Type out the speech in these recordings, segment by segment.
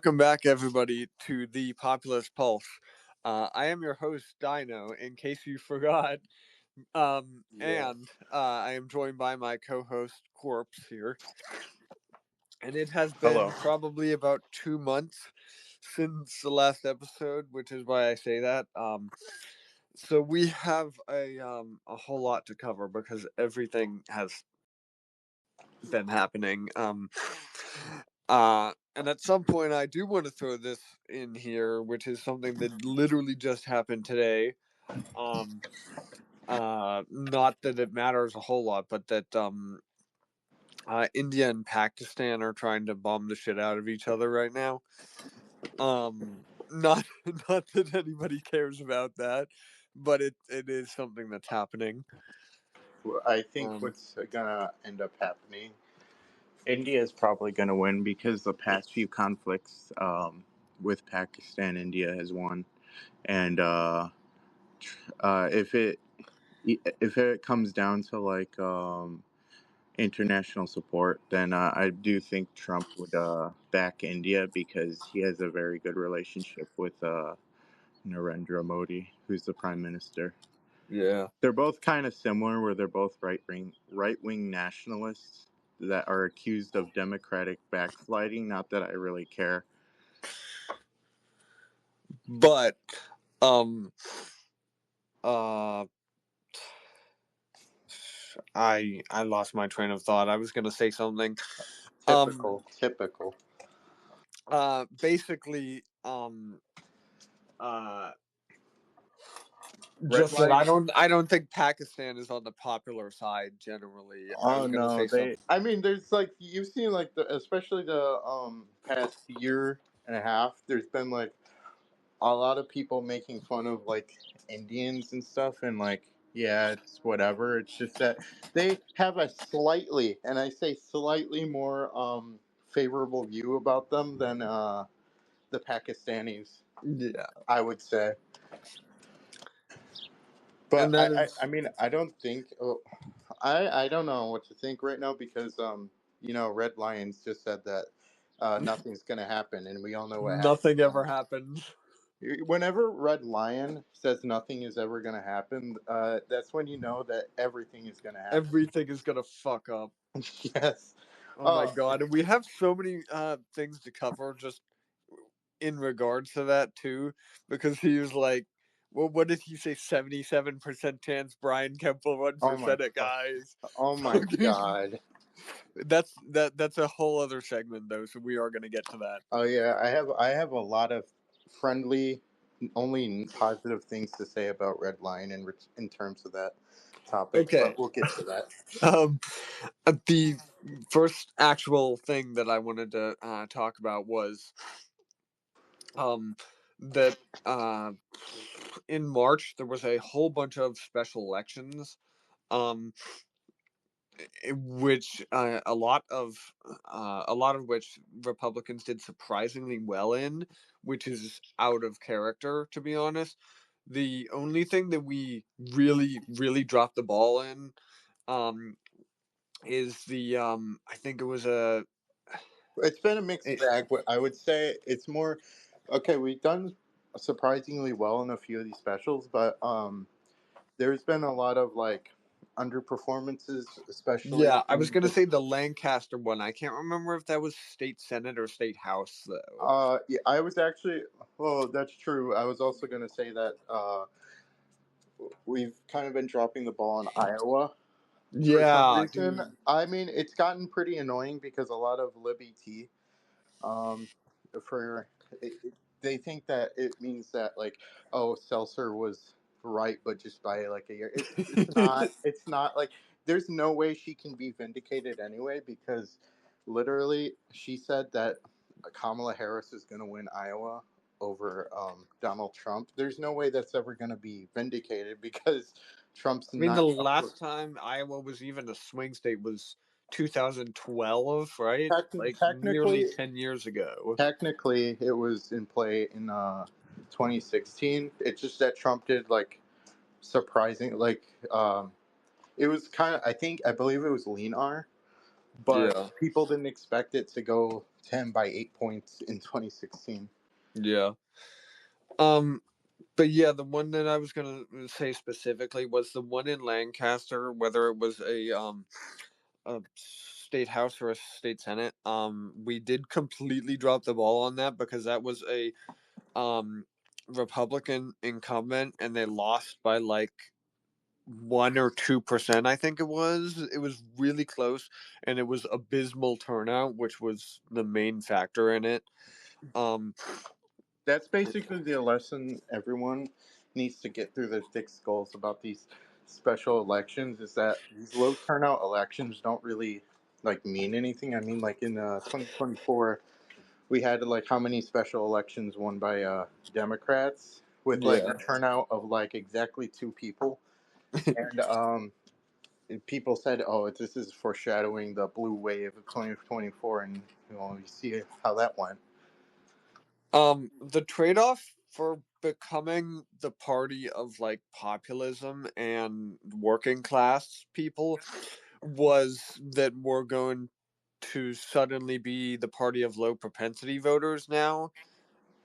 Welcome back, everybody, to the Populist Pulse. I am your host, Dino, in case you forgot. And I am joined by my co-host, Corpse, here. And it has been Hello. probably about 2 months since the last episode, which is why I say that. So we have a whole lot to cover because everything has been happening. And at some point, I do want to throw this in here, which is something that literally just happened today. Not that it matters a whole lot, but that India and Pakistan are trying to bomb the shit out of each other right now. Not that anybody cares about that, but it is something that's happening. I think what's gonna end up happening, India is probably gonna win because the past few conflicts with Pakistan, India has won, and if it comes down to like international support, then I do think Trump would back India because he has a very good relationship with Narendra Modi, who's the prime minister. Yeah. They're both kind of similar, where they're both right-wing nationalists that are accused of democratic backsliding. Not that I really care. But I lost my train of thought. I was gonna say something. Typical. Basically, Red just that line. I don't think Pakistan is on the popular side generally. I Oh was gonna no, say something. I mean, there's like you've seen like especially the past year and a half. There's been like a lot of people making fun of like Indians and stuff, and like yeah, it's whatever. It's just that they have a slightly, and I say slightly more favorable view about them than the Pakistanis. Yeah, I would say. and But that is I mean, I don't think. I don't know what to think right now because Red Lions just said that nothing's going to happen, and we all know what happened. nothing ever happens. Whenever Red Lion says nothing is ever going to happen, that's when you know that everything is going to happen. Everything is gonna fuck up. Yes. Oh my god, and we have so many things to cover just in regards to that too, because he was like, well, what did he say? 77% chance Brian Kemp will run for Oh my. Senate, guys. Oh my god. That's a whole other segment though, so we are going to get to that. Oh yeah, I have a lot of friendly, only positive things to say about Red Lion in terms of that topic, Okay. but we'll get to that. The first actual thing that I wanted to talk about was that in March there was a whole bunch of special elections, which a lot of which Republicans did surprisingly well in, which is out of character, to be honest. The only thing that we really dropped the ball in is the I think it was a It's been a mixed bag. I would say it's more okay. We've done surprisingly well in a few of these specials, but there's been a lot of like underperformances, especially. yeah, I was gonna say the Lancaster one. I can't remember if that was state senate or state house though. Yeah, I was actually. Well, that's true. I was also going to say that we've kind of been dropping the ball in Iowa. For some Yeah, reason, dude. I mean, it's gotten pretty annoying because a lot of Libby T, um, for they think that it means that like, oh, Seltzer was right, but just by like a year. It's not. It's not like there's no way she can be vindicated anyway because literally she said that Kamala Harris is going to win Iowa over Donald Trump. There's no way that's ever going to be vindicated because Trump's I mean, the not. last time Iowa was even a swing state was 2012, right? Like nearly Technically, 10 years ago. technically, it was in play in 2016. It's just that Trump did like surprising, like it was kind of. I believe it was lean R, but Yeah. people didn't expect it to go to him by 8 points in 2016. Yeah. Um, but yeah, the one that I was gonna say specifically was the one in Lancaster, whether it was a state house or a state senate. We did completely drop the ball on that because that was a um Republican incumbent, and they lost by like 1 or 2%. I think it was. It was really close, and it was abysmal turnout, which was the main factor in it. Um, That's basically the lesson everyone needs to get through their thick skulls about these special elections is that these low turnout elections don't really like mean anything. I mean, like in 2024, we had like how many special elections won by Democrats with like yeah. a turnout of like exactly two people, and people said, "Oh, this is foreshadowing the blue wave of 2024," and you see how that went. The trade-off for becoming the party of like populism and working class people was that we're going to suddenly be the party of low propensity voters now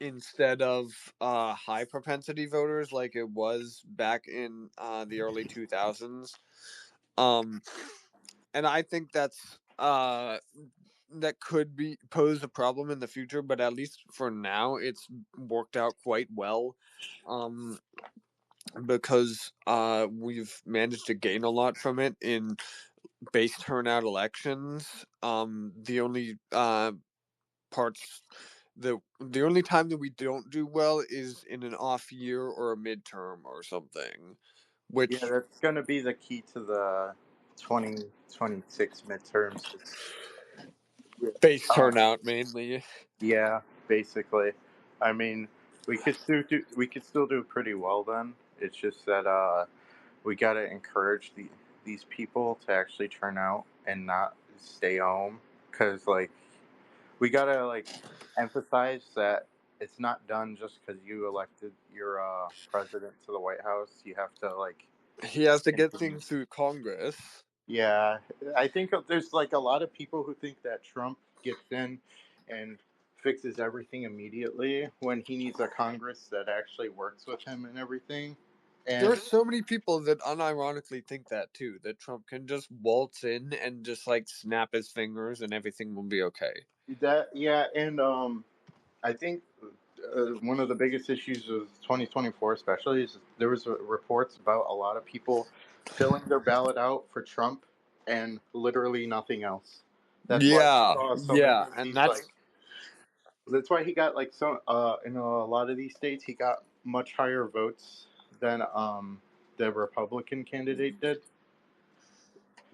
instead of high propensity voters like it was back in the early 2000s. Um and I think that could be pose a problem in the future, but at least for now, it's worked out quite well. Um, because we've managed to gain a lot from it in base turnout elections. The only parts the only time that we don't do well is in an off year or a midterm or something, Yeah, which that's going to be the key to the 2026 midterms. base Uh, turnout mainly. yeah, basically. I mean, we could still do pretty well then. It's just that we got to encourage these people to actually turn out and not stay home because like we got to like emphasize that it's not done just because you elected your president to the White House. You have to like He has to get continue. things through Congress. Yeah, I think there's like a lot of people who think that Trump gets in and fixes everything immediately when he needs a Congress that actually works with him and everything. There are And so many people that unironically think that too, that Trump can just waltz in and just like snap his fingers and everything will be okay. that, yeah, and I think one of the biggest issues of 2024, especially, is there was reports about a lot of people filling their ballot out for Trump and literally nothing else. That's why we Yeah, saw so many yeah, of and these like that's that's why he got like so in a lot of these states he got much higher votes than the Republican candidate did.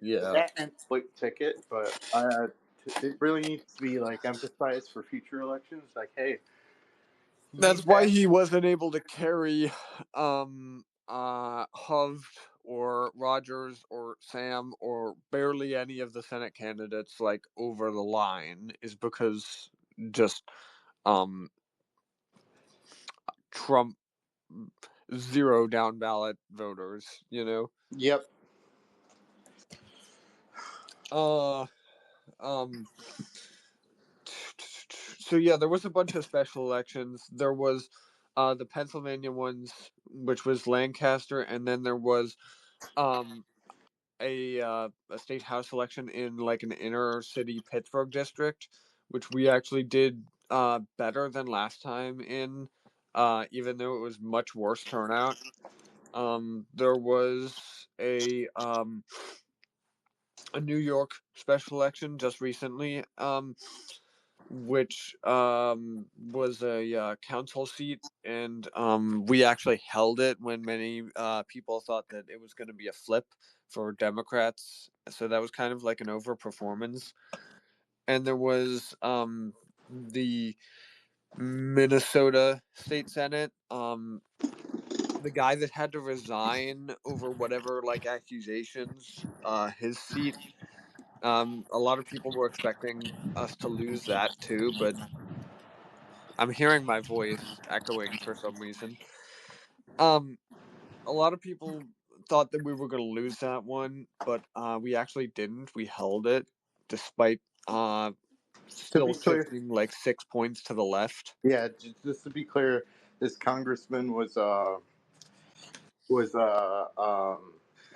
yeah. That and split ticket, but it really needs to be like emphasized for future elections. Like, hey, he That's needs to why he actually. wasn't able to carry Hovd or Rogers or Sam or barely any of the Senate candidates like over the line is because just um Trump zero down ballot voters, you know? Yep. Uh um so yeah, there was a bunch of special elections. There was the Pennsylvania ones, which was Lancaster, and then there was um a state house election in like an inner city Pittsburgh district, which we actually did better than last time in, even though it was much worse turnout. There was a New York special election just recently, which was a council seat, and we actually held it when many people thought that it was going to be a flip for Democrats. So that was kind of like an overperformance. And there was the Minnesota State Senate. The guy that had to resign over whatever like accusations, his seat. A lot of people were expecting us to lose that too, but I'm hearing my voice echoing for some reason. Um, a lot of people thought that we were going to lose that one, but we actually didn't. We held it despite To still be clear, shifting like 6 points to the left. yeah, just to be clear, this congressman was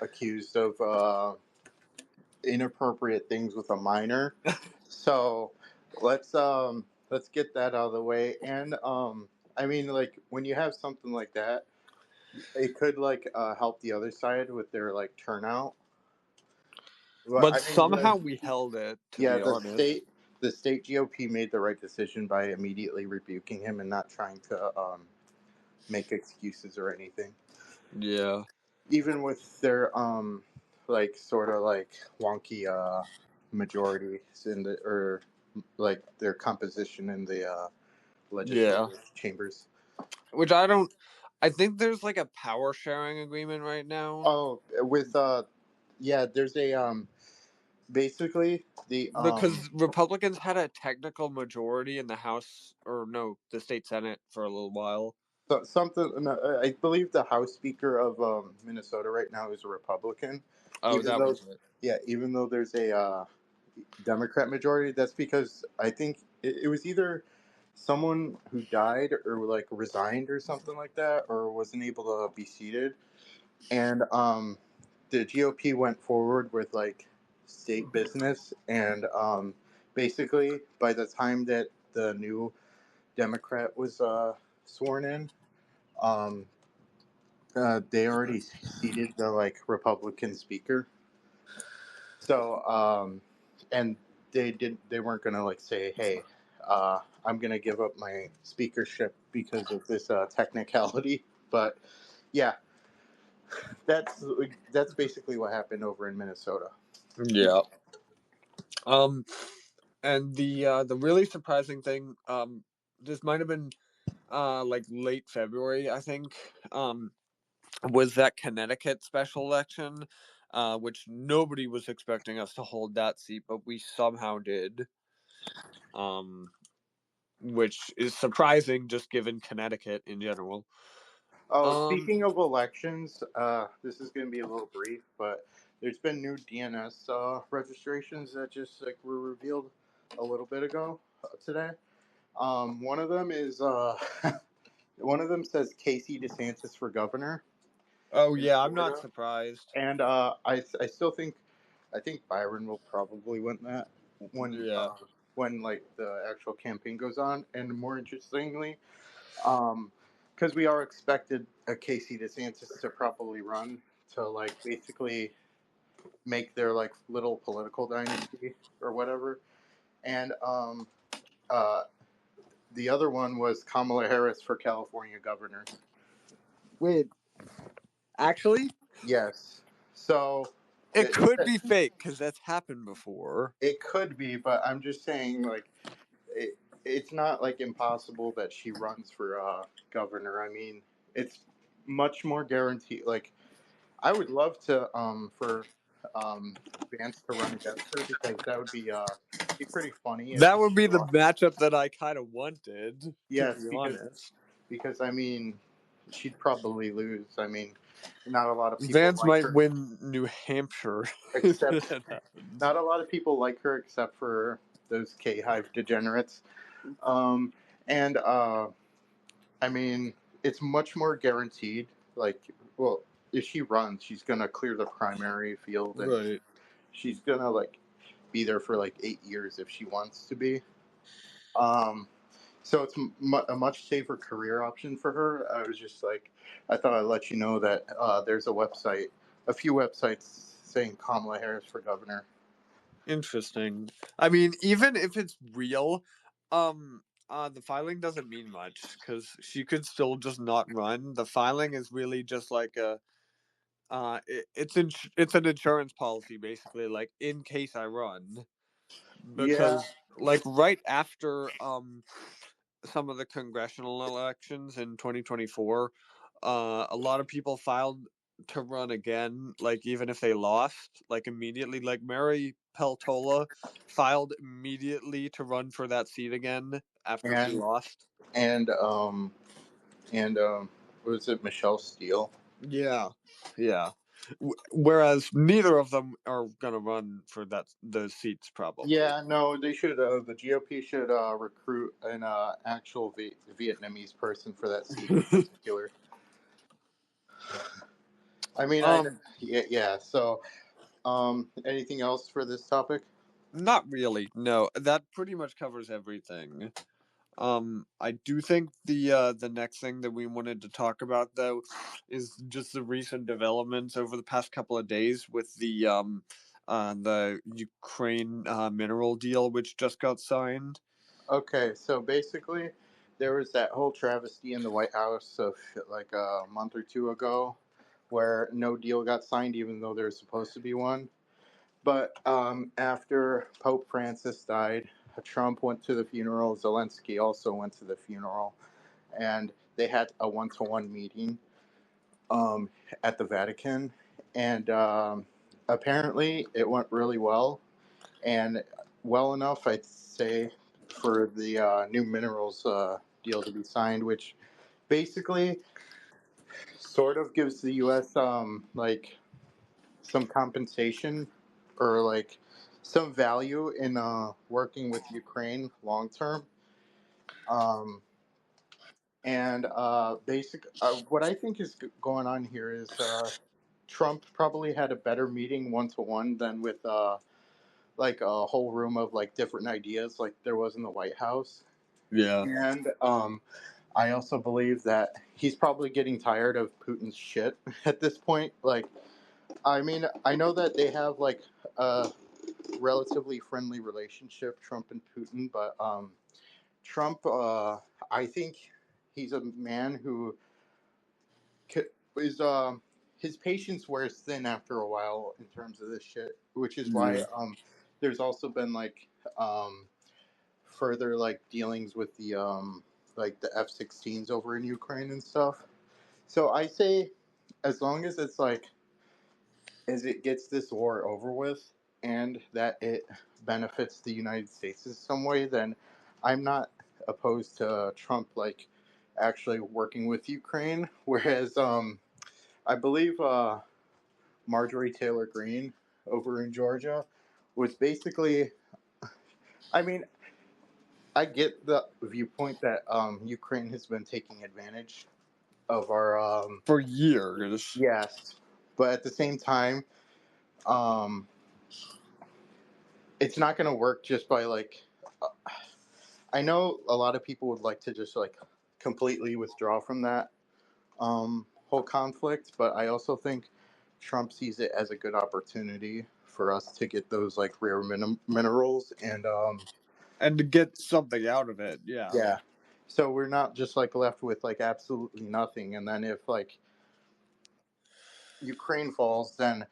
accused of inappropriate things with a minor. So let's get that out of the way. And I mean, like when you have something like that, it could like help the other side with their like turnout. Well, But I mean, somehow we held it, to yeah, be honest. the state GOP made the right decision by immediately rebuking him and not trying to make excuses or anything. Yeah. Even with their like sort of like wonky majorities in the or like their composition in the Yeah. legislative chambers. Which I don't. I think there's like a power sharing agreement right now. Oh, with yeah, there's a basically the Because Republicans had a technical majority in the House, or no, the state Senate for a little while. something. No, I believe the House Speaker of Minnesota right now is a Republican, Oh, even that though was it. yeah, even though there's a Democrat majority. That's because I think it was either someone who died or like resigned or something like that, or wasn't able to be seated, and the GOP went forward with like state business, and basically by the time that the new Democrat was sworn in, um, they already seated the like Republican speaker. So and they weren't gonna like say, hey, I'm gonna give up my speakership because of this technicality. But yeah, that's basically what happened over in Minnesota. Yeah. Um, and the really surprising thing, this might have been like late February, I think, was that Connecticut special election, which nobody was expecting us to hold that seat, but we somehow did. Um, which is surprising, just given Connecticut in general. Oh, Um, speaking of elections, this is going to be a little brief, but there's been new DNS registrations that just like were revealed a little bit ago today. One of them is one of them says Casey DeSantis for governor oh in yeah, I'm not Florida, surprised. and I still think I think Byron will probably win that Yeah, when like the actual campaign goes on. And more interestingly, because we are expected a Casey DeSantis to probably run to like basically make their like little political dynasty or whatever. And uh, the other one was Kamala Harris for California governor. wait, actually, Yes. So it it, could be fake because that's happened before. it could be, but I'm just saying like it's not like impossible that she runs for governor. I mean, it's much more guaranteed. Like I would love to for Vance to run against her because that would be pretty funny if That would be she the lost. matchup that I kind of wanted, to Yes, be honest. because I mean she'd probably lose. I mean, not a lot of people Vance like might her win New Hampshire if except that happens. not a lot of people like her except for those K Hive degenerates. Um, and I mean, it's much more guaranteed. Like, well, if she runs, she's gonna clear the primary field, and Right. she's gonna like be there for like 8 years if she wants to be. Um, so it's a much safer career option for her. I was just like, I thought I'd let you know that there's a few websites saying Kamala Harris for governor. Interesting. I mean, even if it's real, the filing doesn't mean much because she could still just not run. The filing is really just like a, it's an insurance policy basically, like in case I run, Yeah, because like right after some of the congressional elections in 2024, a lot of people filed to run again, like even if they lost, like immediately. Like Mary Peltola filed immediately to run for that seat again after she and lost. and and what was it, Michelle Steele? Yeah, yeah. Whereas neither of them are gonna run for those seats probably. Yeah, no, they should. The GOP should recruit an actual Vietnamese person for that seat in particular. I mean, um, yeah, yeah. So, anything else for this topic? Not really. No, that pretty much covers everything. I do think the next thing that we wanted to talk about though is just the recent developments over the past couple of days with the Ukraine mineral deal which just got signed. Okay, so basically, there was that whole travesty in the White House of like a month or two ago, where no deal got signed, even though there was supposed to be one. But after Pope Francis died, Trump went to the funeral. Zelensky also went to the funeral, and they had a one-to-one meeting um, at the Vatican, and apparently it went really well, and well enough, I'd say, for the new minerals deal to be signed, which basically sort of gives the U.S. Like some compensation or like some value in working with Ukraine long term. Um, and what I think is going on here is Trump probably had a better meeting one to one than with like a whole room of like different ideas like there was in the White House. Yeah. And I also believe that he's probably getting tired of Putin's shit at this point. Like, I mean, I know that they have like a relatively friendly relationship, Trump and Putin, but Trump, I think he's a man who is his patience wears thin after a while in terms of this shit, which is why Yeah. there's also been like um, further like dealings with the like the F-16s over in Ukraine and stuff. So I say, as long as it's like as it gets this war over with and that it benefits the United States in some way, then I'm not opposed to Trump like actually working with Ukraine. Whereas I believe Marjorie Taylor Greene over in Georgia was basically, I mean, I get the viewpoint that Ukraine has been taking advantage of our For years. yes, but at the same time, um, it's not going to work just by like. Uh, I know a lot of people would like to just like completely withdraw from that whole conflict, but I also think Trump sees it as a good opportunity for us to get those like rare minerals and And to get something out of it, yeah. yeah. So we're not just like left with like absolutely nothing, and then if like Ukraine falls, then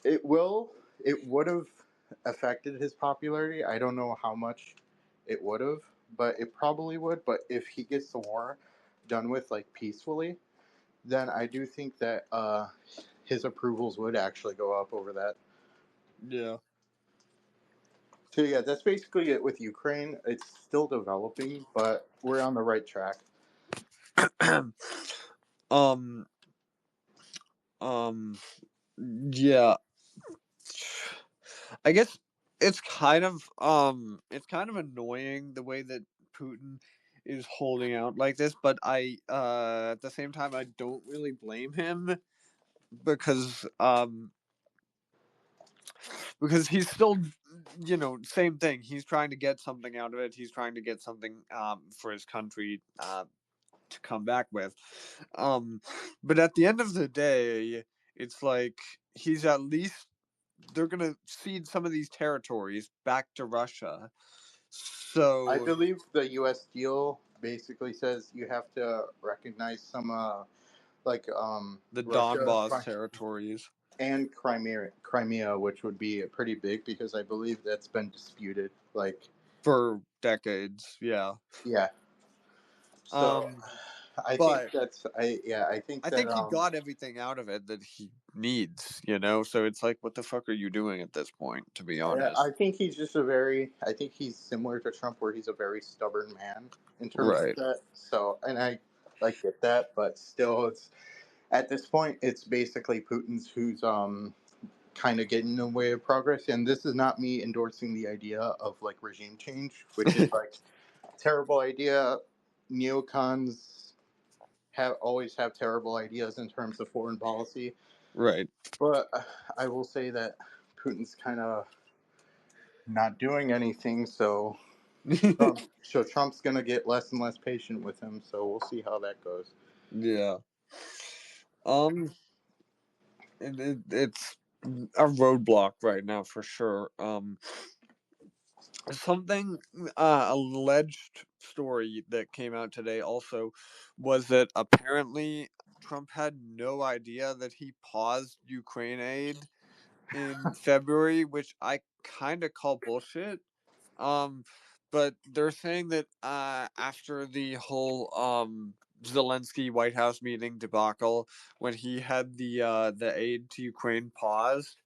it will. It would have affected his popularity. I don't know how much it would have, but it probably would. But if he gets the war done with like peacefully, then I do think that his approvals would actually go up over that. Yeah. So yeah, that's basically it with Ukraine. It's still developing, but we're on the right track. um um yeah, I guess it's kind of annoying the way that Putin is holding out like this, but I at the same time I don't really blame him because because he's still, same thing. He's trying to get something out of it. He's trying to get something for his country to come back with. Um but at the end of the day, it's like he's at least they're gonna cede some of these territories back to Russia. I So believe the U.S. deal basically says you have to recognize some like the Russia Donbass territories and Crimea, which would be pretty big because I believe that's been disputed. Like, for decades, yeah. yeah. So Um, I think but that's I yeah I think I that think he got everything out of it that he needs. So it's like, what the fuck are you doing at this point? To be I honest, think he's just a very I think he's similar to Trump where he's a very stubborn man in terms of right? that. So and I get that, but still it's at this point, it's basically Putin's who's kind of getting in the way of progress. And this is not me endorsing the idea of like regime change, which is like terrible idea. Neocons have always have terrible ideas in terms of foreign policy, Right. but I will say that Putin's kind of not doing anything. So Trump's gonna get less and less patient with him. So we'll see how that goes. Yeah. Um, it's a roadblock right now for sure. Something alleged story that came out today also was that apparently Trump had no idea that he paused Ukraine aid in February, which I kind of call bullshit. Um, but they're saying that after the whole Zelensky White House meeting debacle, when he had the aid to Ukraine paused,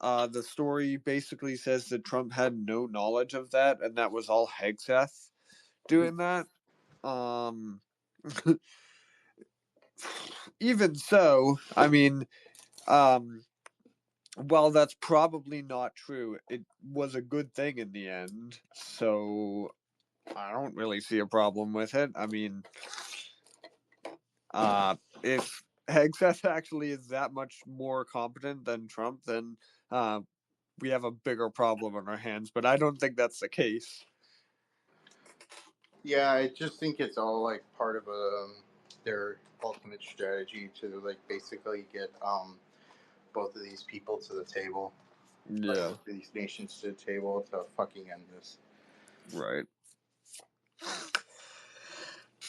the story basically says that Trump had no knowledge of that, and that was all Hegseth doing that. Um, Even so, I mean, um, while that's probably not true, it was a good thing in the end. So I don't really see a problem with it. I mean, if Hegseth actually is that much more competent than Trump, then uh, we have a bigger problem on our hands. But I don't think that's the case. Yeah, I just think it's all like part of their ultimate strategy to like basically get both of these people to the table, like Yeah, both of these nations to the table to fucking end this. right.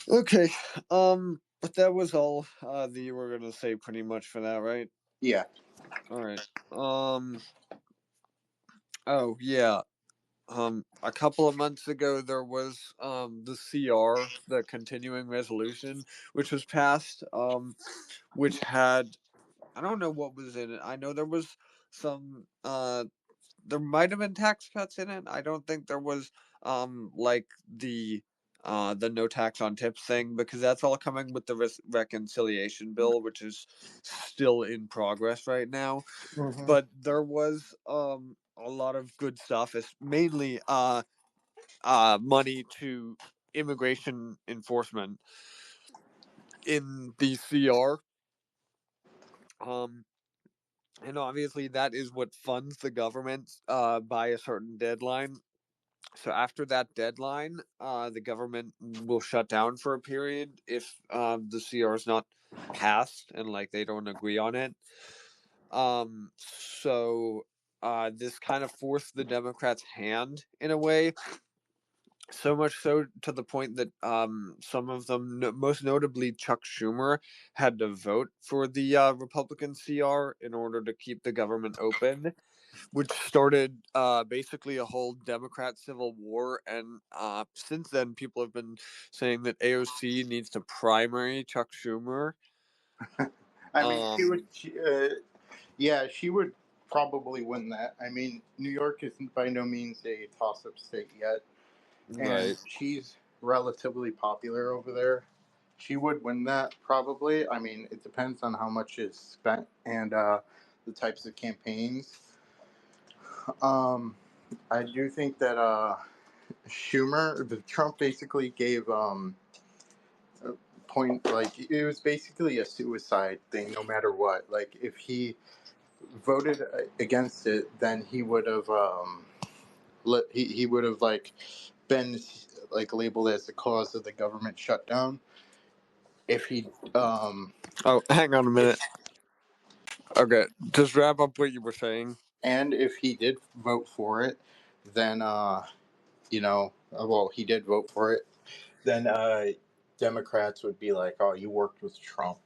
Okay. But that was all that you were gonna say pretty much for that, right? Yeah. All right. Oh yeah. A couple of months ago there was the CR, the continuing resolution, which was passed. Which had, I don't know what was in it. I know there was some there might have been tax cuts in it. I don't think there was like the no tax on tips thing, because that's all coming with the reconciliation bill, which is still in progress right now. Hmm. But there was a lot of good stuff. It's mainly money to immigration enforcement in the CR. Um, and obviously that is what funds the government by a certain deadline. So after that deadline, the government will shut down for a period if the CR is not passed and like they don't agree on it. So this kind of forced the Democrats' hand in a way. So much so to the point that some of them, most notably Chuck Schumer, had to vote for the Republican CR in order to keep the government open, which started basically a whole Democrat civil war. And since then, people have been saying that AOC needs to primary Chuck Schumer. I mean, Um, yeah, she would probably win that. I mean, New York is by no means a toss-up state yet, and right. she's relatively popular over there. She would win that probably. I mean, it depends on how much is spent and the types of campaigns. Um, I do think that Trump basically gave a point like it was basically a suicide thing, no matter what. Like if he voted against it, then he would have he would have like been like labeled as the cause of the government shutdown. If he Oh, hang on a if minute. Okay, just wrap up what you were saying. and if he did vote for it, then well, he did vote for it. Then Democrats would be like, "Oh, you worked with Trump.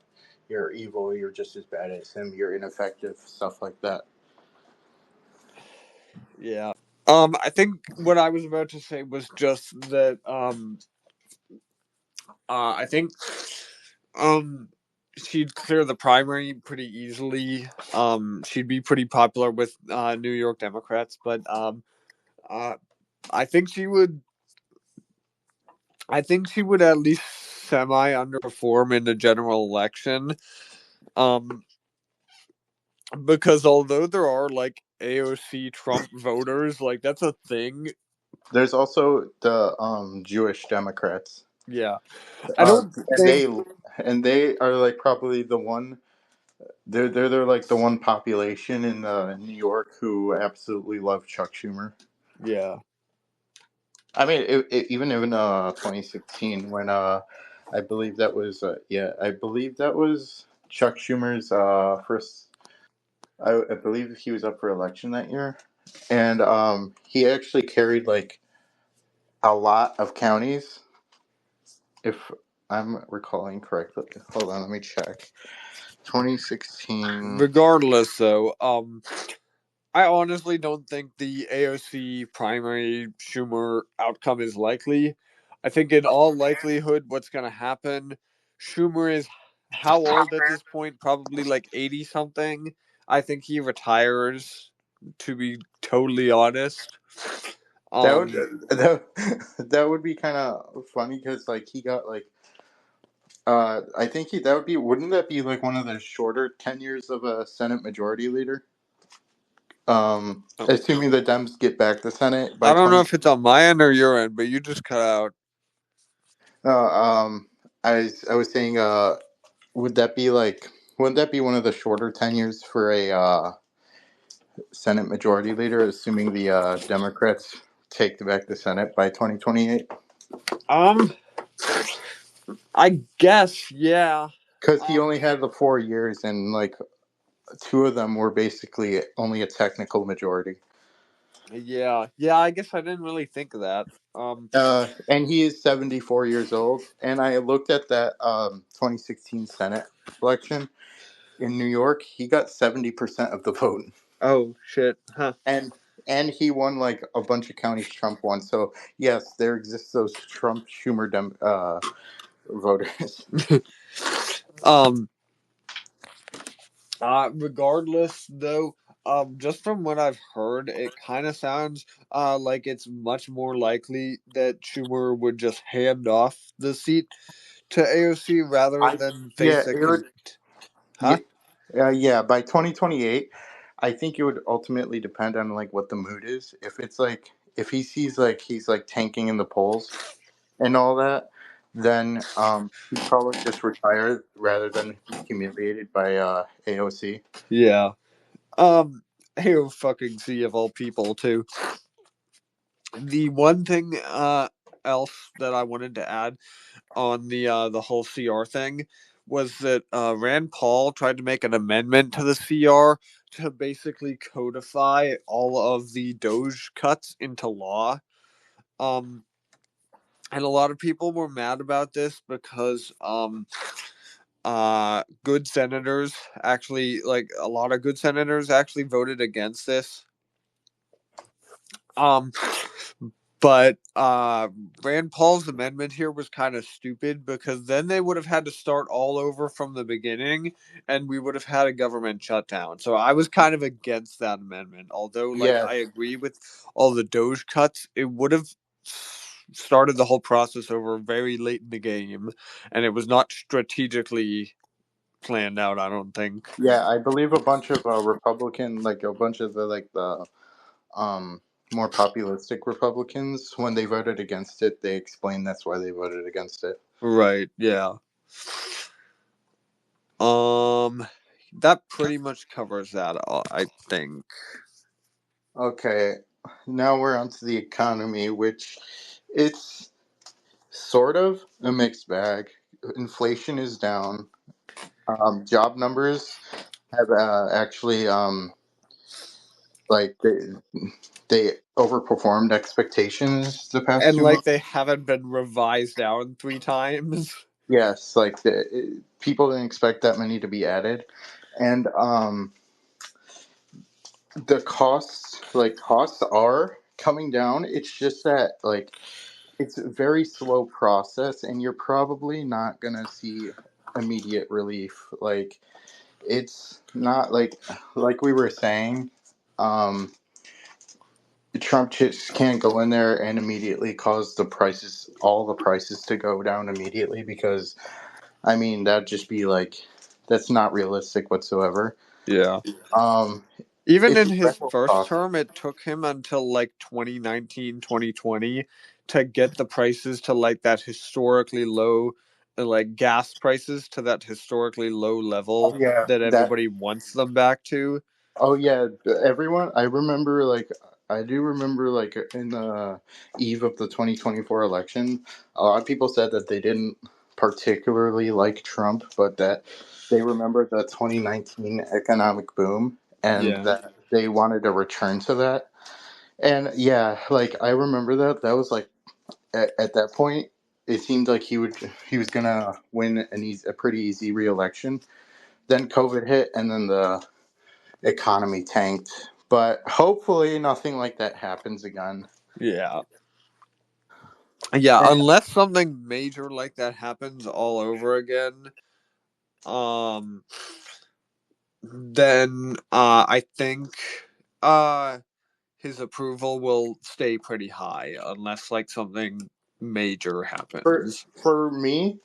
You're evil. You're just as bad as him. You're ineffective." Stuff like that. Yeah. I think what I was about to say was just that I think um she'd clear the primary pretty easily. She'd be pretty popular with New York Democrats, but uh I think she would I think she would at least semi underperform in the general election. Um, because although there are like AOC Trump voters, like that's a thing. There's also the Jewish Democrats. Yeah, I Uh, don't and think. they and they are like probably the one. They're like the one population in New York who absolutely love Chuck Schumer. Yeah, I mean, even in 2016 when I believe that was I believe that was Chuck Schumer's first. I believe he was up for election that year, and he actually carried like a lot of counties, if I'm recalling correctly. Hold on, let me check. 2016. regardless, though, I honestly don't think the AOC primary Schumer outcome is likely. I think, in all likelihood, what's going to happen, Schumer is how old at this point? Probably like 80 something. I think he retires, to be totally honest. That would Um, that would be kind of funny because like he got like I think that would be, wouldn't that be like one of the shorter tenures of a Senate Majority Leader? Assuming the Dems get back the Senate by I don't know 20. if it's on my end or your end, but you just cut out. Uh, um, I was saying, would that be like, wouldn't that be one of the shorter tenures for a Senate Majority Leader, assuming the Democrats take back the Senate by 2028? Um, I guess, yeah. Because he Um, only had the 4 years, and like two of them were basically only a technical majority. yeah, yeah. I guess I didn't really think of that. Um, And he is 74 years old. And I looked at that 2016 Senate election in New York. He got 70% of the vote, oh shit, huh? and he won like a bunch of counties Trump won. So yes, there exists those Trump Schumer voters. um, regardless though, just from what I've heard, it kind of sounds like it's much more likely that Schumer would just hand off the seat to AOC rather I than Yeah, face a it would. huh? Yeah, by 2028, I think it would ultimately depend on like what the mood is. If it's like, if he sees like he's like tanking in the polls and all that, then he'd probably just retire rather than be humiliated by AOC. Yeah. Fucking see of all people too. The one thing else that I wanted to add on the whole CR thing was that Rand Paul tried to make an amendment to the CR to basically codify all of the Doge cuts into law. Um, and a lot of people were mad about this because good senators actually, like a lot of good senators actually voted against this. Um, But Rand Paul's amendment here was kind of stupid because then they would have had to start all over from the beginning and we would have had a government shutdown. So I was kind of against that amendment. Although, like, Yes, I agree with all the Doge cuts, it would have started the whole process over very late in the game and it was not strategically planned out, I don't think. yeah, I believe a bunch of Republican, like a bunch of the um more populistic Republicans, when they voted against it, they explained that's why they voted against it. Right, yeah. Um, that pretty much covers that, I think. Okay, now we're on to the economy, which it's sort of a mixed bag. Inflation is down. Job numbers have actually like they overperformed expectations the past And two like months. they haven't been revised down 3 times. Yes, like people didn't expect that many to be added, and the costs are coming down. It's just that like it's a very slow process, and you're probably not gonna see immediate relief. Like it's not like we were saying. Um, Trump just can't go in there and immediately cause all the prices to go down immediately, because I mean that'd just be like That's not realistic whatsoever. Yeah. Um, Even it's in a his general first talk. term, it took him until like 2019, 2020 to get the prices to like that historically low, like gas prices to that historically low level Oh yeah, that that. everybody wants them back to. Oh yeah, everyone. I remember like I do remember like in the eve of the 2024 election, a lot of people said that they didn't particularly like Trump, but that they remembered the 2019 economic boom and Yeah. that they wanted a return to that. And yeah, like I remember that. That was like at that point, it seemed like he was gonna win a pretty easy re-election. Then COVID hit, and then the economy tanked. But hopefully, nothing like that happens again. Yeah. Yeah, And unless something major like that happens all over again, um then I think uh his approval will stay pretty high unless like something major happens. for me,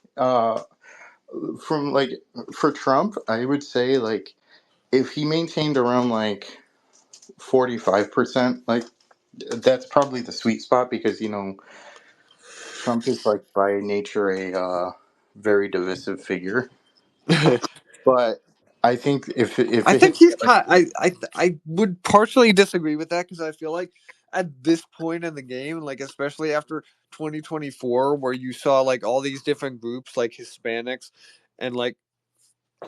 from like for Trump, I would say like if he maintained around like 45%, like that's probably the sweet spot because Trump is like by nature a very divisive figure. But I think if I it think hits he's like kind. I would partially disagree with that because I feel like at this point in the game, like especially after 2024, where you saw like all these different groups, like Hispanics, and like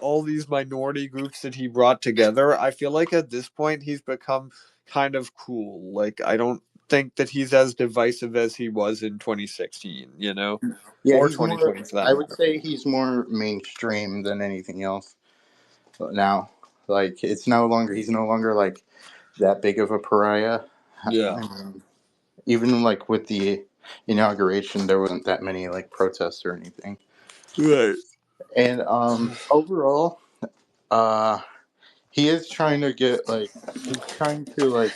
all these minority groups that he brought together, I feel like at this point he's become kind of cool. Like I don't think that he's as divisive as he was in 2016, yeah, or he's more. 2020 for that I would matter. say he's more mainstream than anything else now. Like it's no longer he's no longer like that big of a pariah. Yeah. I mean, even like with the inauguration, there wasn't that many like protests or anything. Right. And overall, uh, he is trying to get like he's trying to like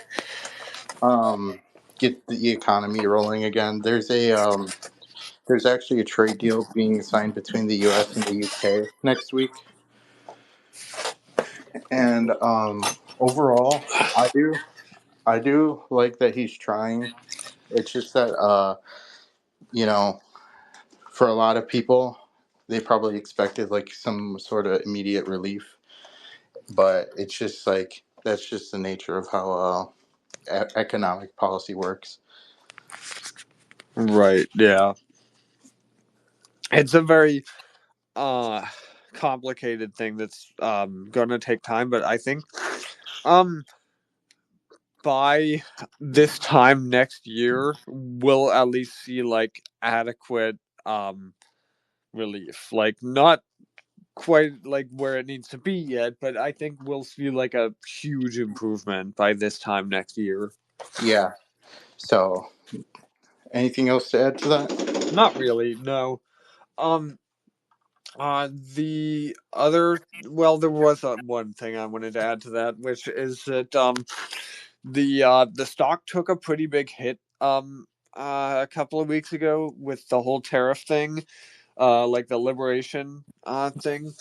um get the economy rolling again. There's actually a trade deal being signed between the U.S. and the U.K. next week, and overall, I do like that he's trying. It's just that you know, for a lot of people, they probably expected like some sort of immediate relief, but it's just like that's just the nature of how economic policy works. Right. Yeah. It's a very uh complicated thing that's gonna take time, but I think um by this time next year we'll at least see like adequate um relief. Like not quite like where it needs to be yet, but I think we'll see like a huge improvement by this time next year. Yeah. So, anything else to add to that? Not really, no. Um the other, well, there was one thing I wanted to add to that, which is that the stock took a pretty big hit a couple of weeks ago with the whole tariff thing, like the liberation thing,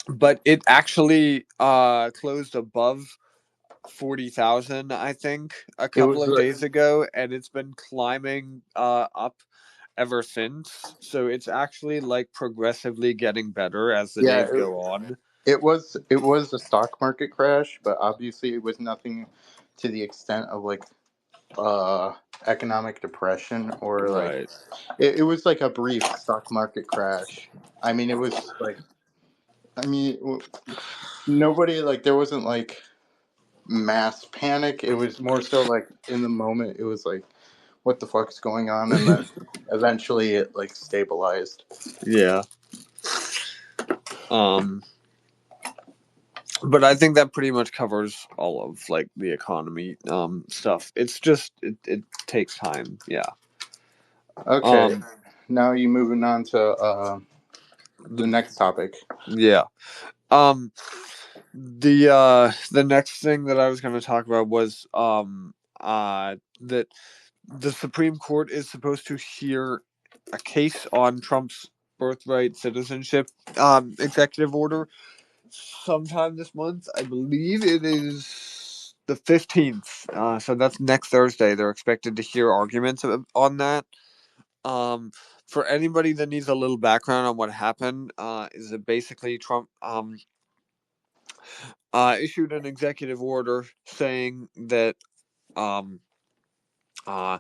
but it actually closed above 40,000, I think, a It couple was of days ago, and it's been climbing up ever since. So it's actually like progressively getting better as the yeah, days go on. it was a stock market crash, but obviously it was nothing to the extent of like uh economic depression or like Right. it was like a brief stock market crash. I mean, it was like I mean nobody like there wasn't like mass panic. It was more so like in the moment it was like what the fuck's going on, and then eventually it like stabilized. Yeah. Um but I think that pretty much covers all of like the economy stuff. It's just it takes time. Yeah. Okay, Um now you moving on to the the next topic. yeah. Um the next thing that I was going to talk about was that the Supreme Court is supposed to hear a case on Trump's birthright citizenship executive order sometime this month. I believe it is the 15th. So that's next Thursday. They're expected to hear arguments on that. Um, for anybody that needs a little background on what happened, is that basically Trump issued an executive order saying that um, uh,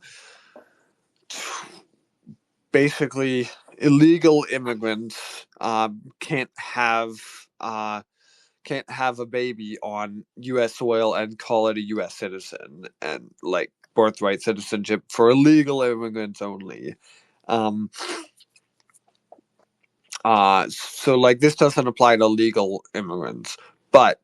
basically illegal immigrants uh, can't have a baby on U.S. soil and call it a U.S. citizen, and like birthright citizenship for illegal immigrants only. Um, so like this doesn't apply to legal immigrants, but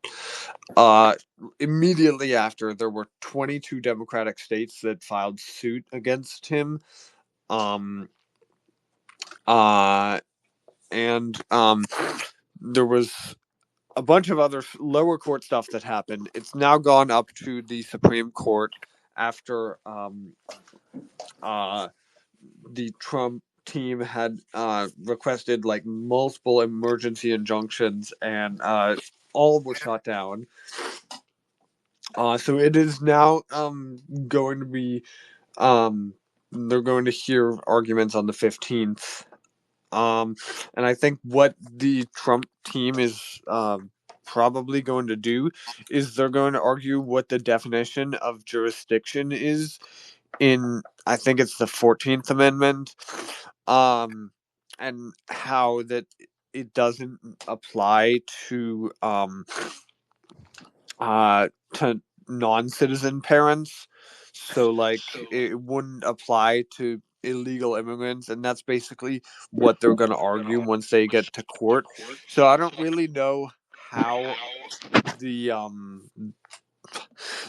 uh, immediately after there were 22 Democratic states that filed suit against him. Um, uh, and there was a bunch of other lower court stuff that happened. It's now gone up to the Supreme Court after uh, the Trump team had requested like multiple emergency injunctions, and all were shot down. So it is now going to be um, they're going to hear arguments on the 15th. And I think what the Trump team is probably going to do is they're going to argue what the definition of jurisdiction is in, I think it's the 14th Amendment, um, and how that it doesn't apply to non-citizen parents. So like it wouldn't apply to illegal immigrants, and that's basically what they're going to argue once they get to court. So I don't really know how the um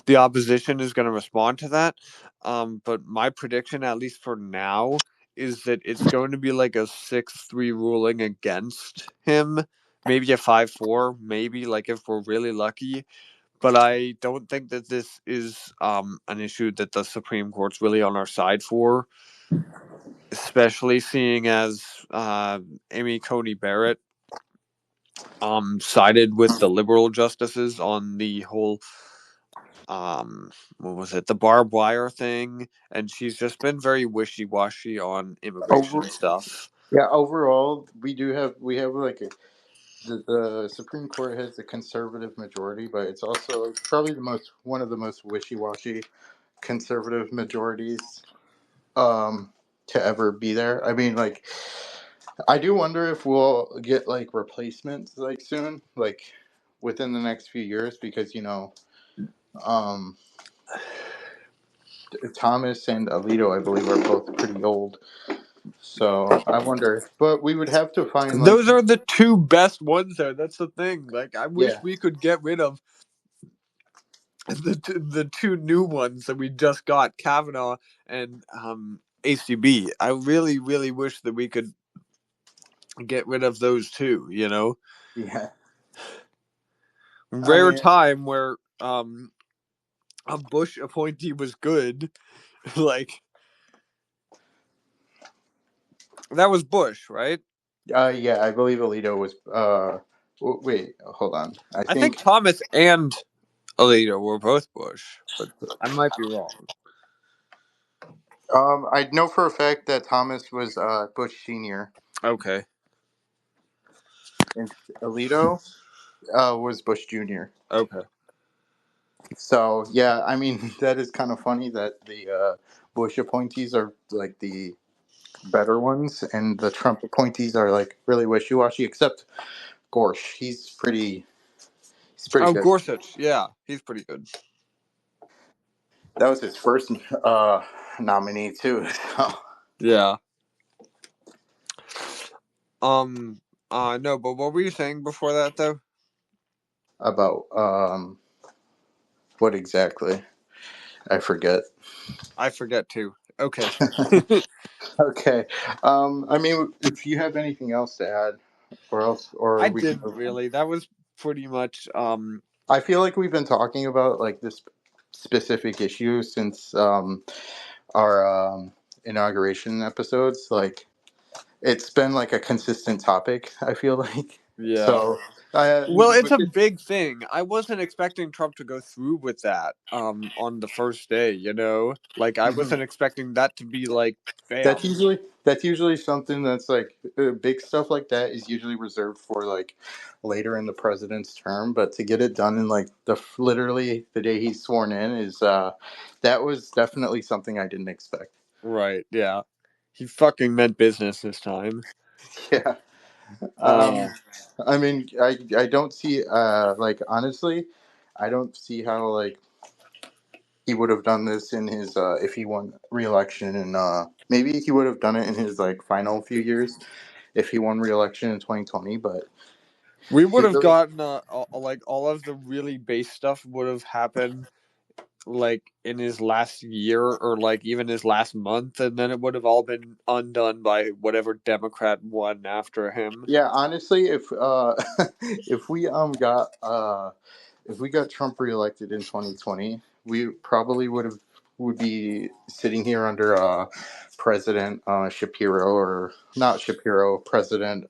the opposition is going to respond to that. But my prediction, at least for now, is that it's going to be like a 6-3 ruling against him, maybe a 5-4, maybe like if we're really lucky. But I don't think that this is an issue that the Supreme Court's really on our side for, especially seeing as Amy Coney Barrett sided with the liberal justices on the whole what was it, the barbed wire thing, and she's just been very wishy-washy on Over, immigration stuff. yeah, overall, we have like the Supreme Court has a conservative majority, but it's also probably the most one of the most wishy washy conservative majorities um, to ever be there. I mean, like, I do wonder if we'll get like replacements like soon, like within the next few years, because um, Thomas and Alito, I believe, are both pretty old. So I wonder, but we would have to find like, Those are the two best ones there. That's the thing. Like, I wish yeah, we could get rid of the two new ones that we just got, Kavanaugh and ACB. I really, really wish that we could get rid of those two. yeah. I Rare mean, time where a Bush appointee was good. Like that was Bush, right? yeah, I believe Alito was. Wait, hold on. I I think think Thomas and Alito were both Bush, but I might be wrong. I know for a fact that Thomas was Bush Senior, Okay. and Alito was Bush Junior. Okay. So yeah, I mean that is kind of funny that the Bush appointees are like the better ones, and the Trump appointees are like really wishy washy. Except Gorsh, he's pretty Oh, good. Gorsuch. Yeah, he's pretty good. That was his first nominee too. So Yeah. Um. No, but what were you saying before that, though? about what exactly? I forget. I forget too. Okay. Okay. I mean, if you have anything else to add, or else, or I we can didn't move on. really. That was pretty much. I feel like we've been talking about like this specific issue since our inauguration episodes. Like, it's been like a consistent topic, I feel like. Yeah. So, Well, it's which a is big thing. I wasn't expecting Trump to go through with that on the first day, you know? Like I mhm. wasn't expecting that to be like That's bam. usually that's usually something that's like big stuff like that is usually reserved for like later in the president's term, but to get it done in like literally the day he's sworn in is that was definitely something I didn't expect. Right, yeah. He fucking meant business this time. Yeah. Uh I mean, I don't see like honestly, I don't see how like he would have done this in his if he won re-election, and maybe he would have done it in his like final few years if he won re-election in 2020, but we would he have really, gotten like all of the really base stuff would have happened like in his last year or like even his last month, and then it would have all been undone by whatever Democrat won after him. yeah, honestly, if if we got if we got Trump reelected in 2020, we probably would be sitting here under President Shapiro, or not Shapiro, President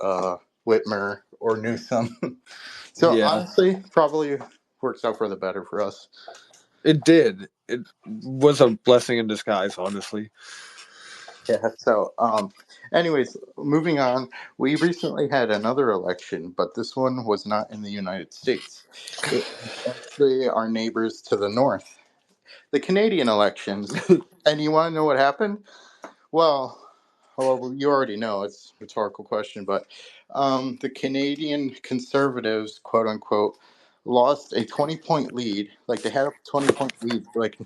Whitmer or Newsom. So Yeah, honestly, probably works out for the better for us. it did. It was a blessing in disguise, honestly. Yeah. So, anyways, moving on. We recently had another election, but this one was not in the United States. It was actually our neighbors to the north, the Canadian elections. And you want to know what happened? Well, well, you already know. It's a rhetorical question, but the Canadian Conservatives, quote unquote, lost a 20-point lead. Like they had a 20-point lead, like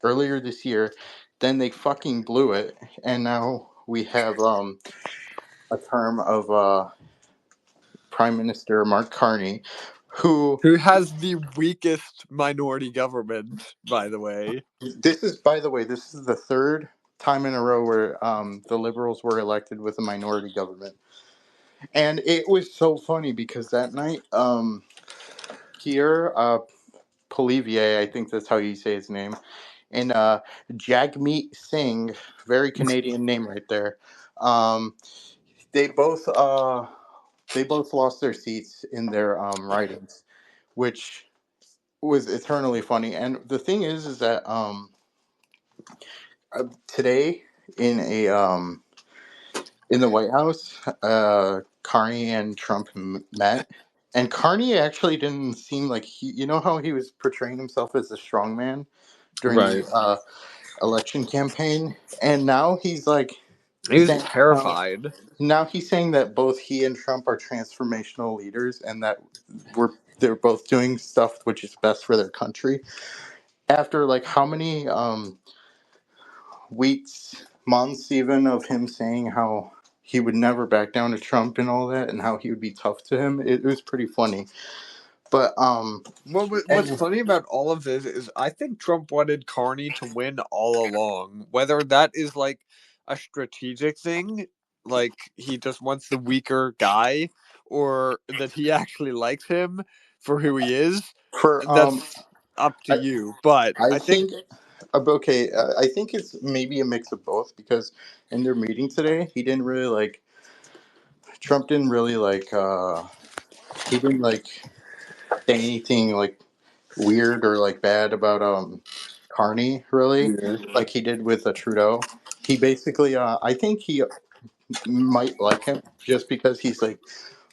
earlier this year. Then they fucking blew it, and now we have a term of Prime Minister Mark Carney, who Who has the weakest minority government, by the way. this is, by the way, this is the third time in a row where the Liberals were elected with a minority government, and it was so funny because that night, Pierre Polivier, I think that's how you say his name, and Jagmeet Singh, very Canadian name right there. Um, they both lost their seats in their ridings, which was eternally funny. And the thing is that today in a in the White House, Carney and Trump met, and Carney actually didn't seem like he. You know how he was portraying himself as a strongman during the Right. election campaign, and now he's like He was saying terrified. now he's saying that both he and Trump are transformational leaders, and that they're both doing stuff which is best for their country. After like how many weeks, months, even of him saying how he would never back down to Trump and all that, and how he would be tough to him, it was pretty funny. But What's and funny about all of this is I think Trump wanted Carney to win all along. Whether that is like a strategic thing, like he just wants the weaker guy, or that he actually likes him for who he is, for that's up to I you. But I I think think okay, I think it's maybe a mix of both because in their meeting today, he didn't really like Trump didn't really like he didn't like say anything like weird or like bad about Carney really yeah. like he did with Trudeau. He basically I think he might like him just because he's like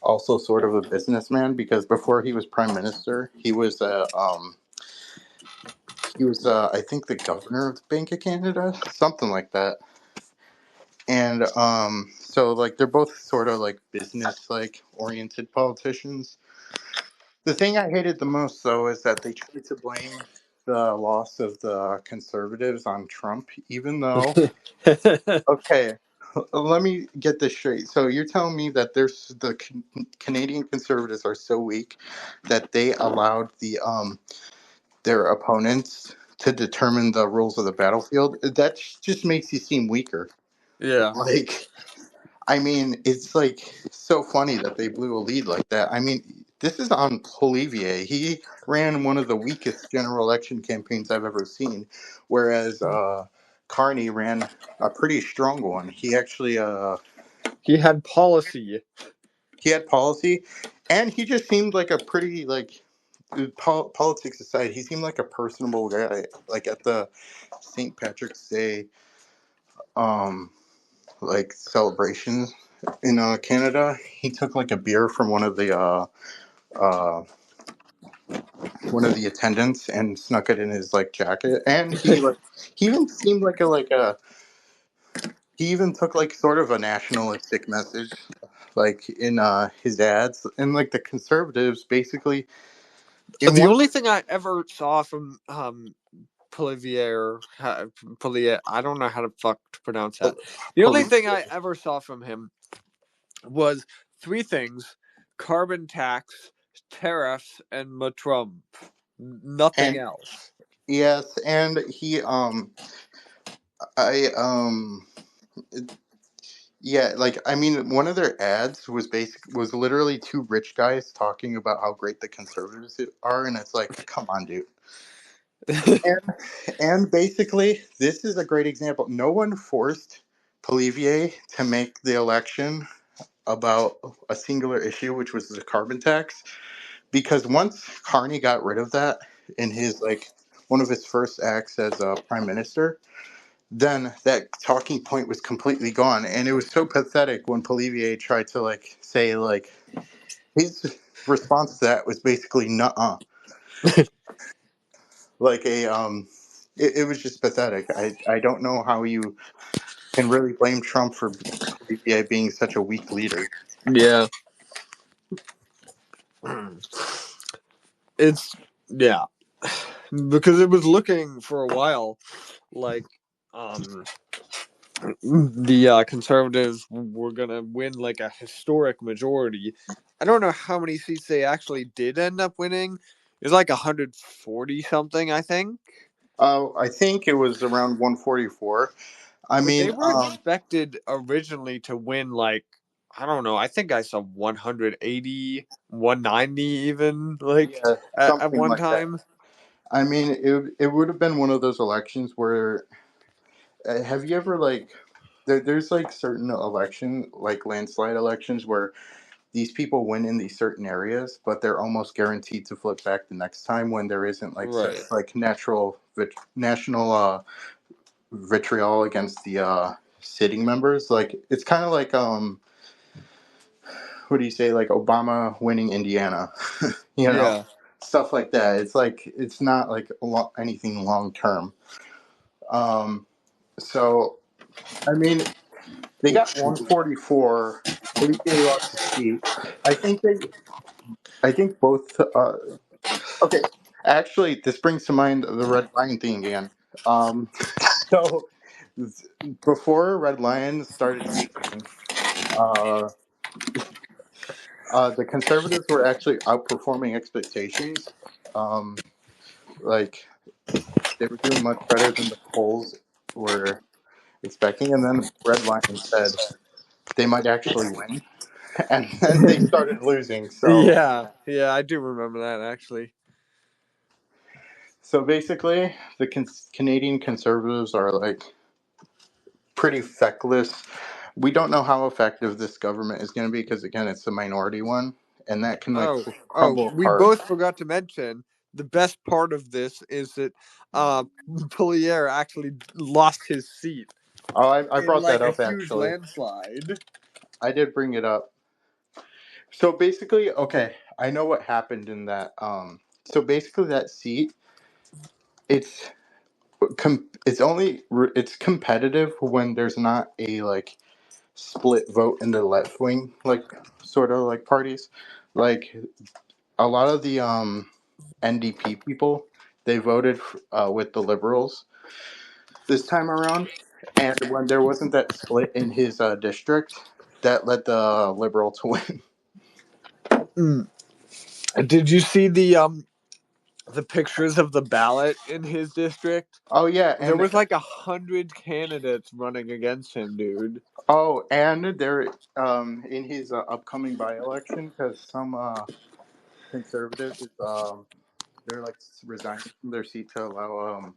also sort of a businessman because before he was prime minister, he was I think the governor of the Bank of Canada, something like that. And so like they're both sort of like business like oriented politicians. The thing I hated the most, though, is that they tried to blame the loss of the conservatives on Trump, even though, okay, let me get this straight. So you're telling me that Canadian conservatives are so weak that they allowed their opponents to determine the rules of the battlefield? That just makes you seem weaker. Yeah. Like, I mean, it's like so funny that they blew a lead like that. I mean, this is on Polivier. He ran one of the weakest general election campaigns I've ever seen, whereas Carney ran a pretty strong one. He actually He had policy. He had policy, and he just seemed like a pretty like politics aside, he seemed like a personable guy. Like at the St. Patrick's Day um like celebration in Canada, he took like a beer from uh one of the attendants and snuck it in his like jacket, and he even seemed like a he even took like sort of a nationalistic message like in his ads, and like the conservatives basically in The one only thing I ever saw from Polivier, Polier, I don't know how to fuck to pronounce that. The only police. thing I ever saw from him was three things: carbon tax, tariffs, and Trump. Nothing And else. yes, and I yeah, like I mean, one of their ads was literally two rich guys talking about how great the conservatives are, and it's like, come on, dude. And and basically, this is a great example. No one forced Polivier to make the election about a singular issue, which was the carbon tax, because once Carney got rid of that in his like one of his first acts as a prime minister, then that talking point was completely gone, and it was so pathetic when Polivier tried to like say like his response to that was basically nuh-uh, like a it was just pathetic. I don't know how you can really blame Trump for Polivier being such a weak leader. Yeah. It's yeah. Because it was looking for a while like um the conservatives were gonna win like a historic majority. I don't know how many seats they actually did end up winning. It was like 140 something, I think. I think it was around 144. I But they mean, were expected originally to win like I don't know. I think I saw 180, 190 even like yeah, at something one like that. time. I mean, it would have been one of those elections where have you ever like there's like certain election like landslide elections where these people win in these certain areas, but they're almost guaranteed to flip back the next time when there isn't like such Right. like national vitriol against the sitting members. Like it's kind of like what do you say, like Obama winning Indiana, you know, Yeah. stuff like that. It's like it's not like anything long term. Um, so I mean, they got 144. Felipe lost his seat. I think they. I think both. Okay, actually, this brings to mind the Red Lion thing again. Um, so before Red Lion started speaking, uh, the conservatives were actually outperforming expectations. Um, like they were doing much better than the polls were expecting, and then Red Lion said they might actually win, and then they started losing. Yeah. Yeah, I do remember that actually. So basically, the Canadian conservatives are like pretty feckless. We don't know how effective this government is going to be because again, it's a minority one, and that can like Oh, crumble we apart. both forgot to mention the best part of this is that Polier actually lost his seat Oh, I in brought that like a up huge actually. landslide. I did bring it up. So basically, okay, I know what happened in that. So basically, that seat, it's it's competitive when there's not a like split vote in the left wing, like sort of like parties. Like a lot of the NDP people, they voted with the Liberals this time around, and when there wasn't that split in his district, that led the Liberal to win. Mm. Did you see the pictures of the ballot in his district? Oh yeah, There and was like 100 candidates running against him, dude. and there in his upcoming by election, because some conservatives they're like resigning from their seat to allow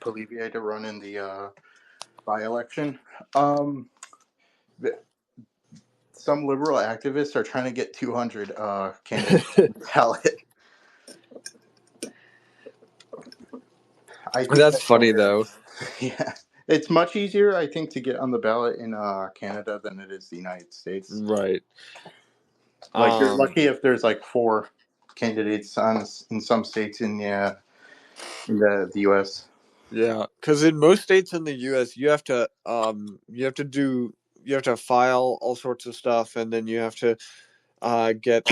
Polivier to run in the by election. Um, some liberal activists are trying to get 200 candidates on the ballot. I think That's that's funny though. hilarious. Yeah, it's much easier, I think, to get on the ballot in Canada than it is the United States. Right. Like you're Um lucky if there's like four candidates on in some states in the U.S. yeah, cuz in most states in the US you have to file all sorts of stuff, and then you have to get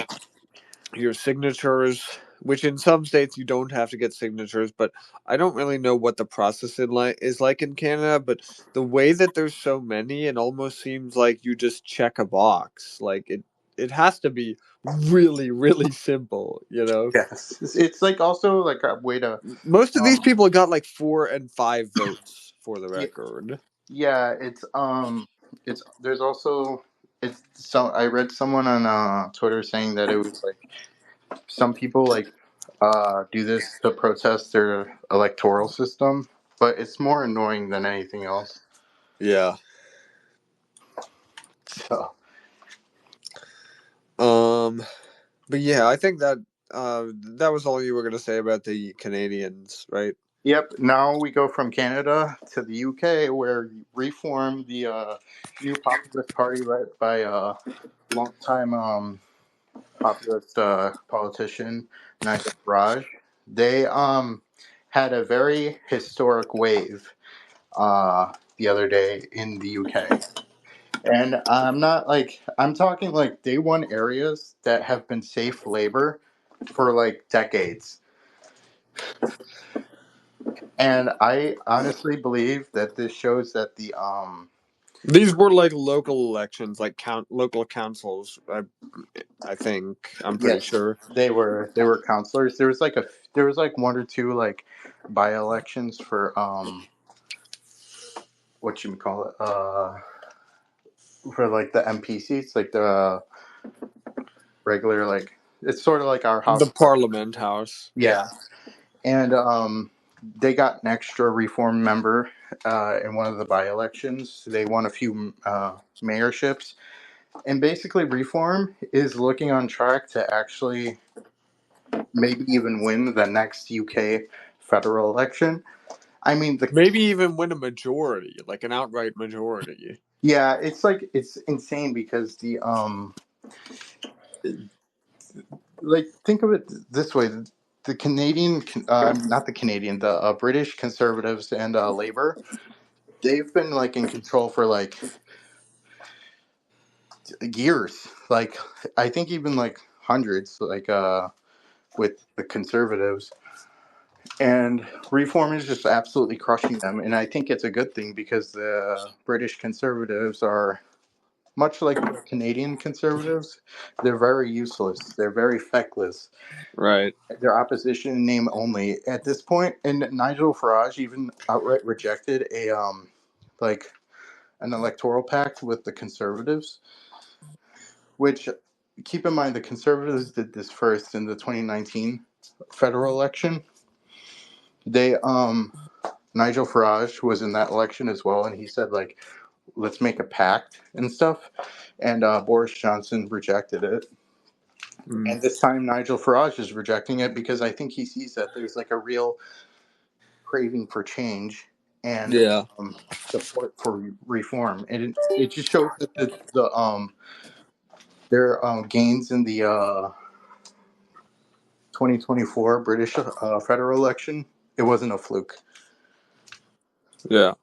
your signatures, which in some states you don't have to get signatures, but I don't really know what the process is like in Canada, but the way that there's so many, it almost seems like you just check a box. Like it has to be really, really simple, you know? Yes, it's like also like a way to Most of these um people got like 4 and 5 votes for the yeah, record. yeah, it's there's also it's so I read someone on Twitter saying that it was like some people like do this to protest their electoral system, but it's more annoying than anything else. Yeah. So, Um but yeah, I think that that was all you were going to say about the Canadians, right? yep. Now we go from Canada to the UK, where Reform, the new populist party led by a longtime populist politician Nigel Farage, they had a very historic wave the other day in the UK. And I'm not like I'm talking like they won areas that have been safe labor for like decades. And I honestly believe that this shows that the These were like local elections, like local councils. I think I'm pretty yes, sure. they were counselors. There was like one or two like by elections what you call it for like the MP seats, like the regular like it's sort of like our The House of Parliament House. yeah. And they got an extra reform member in one of the by-elections. They won a few mayorships, and basically, reform is looking on track to actually maybe even win the next UK federal election. I mean, the Maybe even win a majority, like an outright majority. yeah, it's like it's insane because the like think of it this way: the Canadian, not the Canadian, the British Conservatives and Labor, they've been like in control for like years. Like I think even like hundreds, like with the conservatives. And reform is just absolutely crushing them. And I think it's a good thing because the British conservatives are much like the Canadian conservatives. They're very useless. They're very feckless. Right. They're opposition in name only at this point. And Nigel Farage even outright rejected a like an electoral pact with the conservatives, which keep in mind the conservatives did this first in the 2019 federal election. They Nigel Farage was in that election as well, and he said like let's make a pact and stuff, and Boris Johnson rejected it. Mm. And this time Nigel Farage is rejecting it because I think he sees that there's like a real craving for change and Yeah. support for reform, and it just shows that their gains in the 2024 British federal election, it wasn't a fluke. Yeah.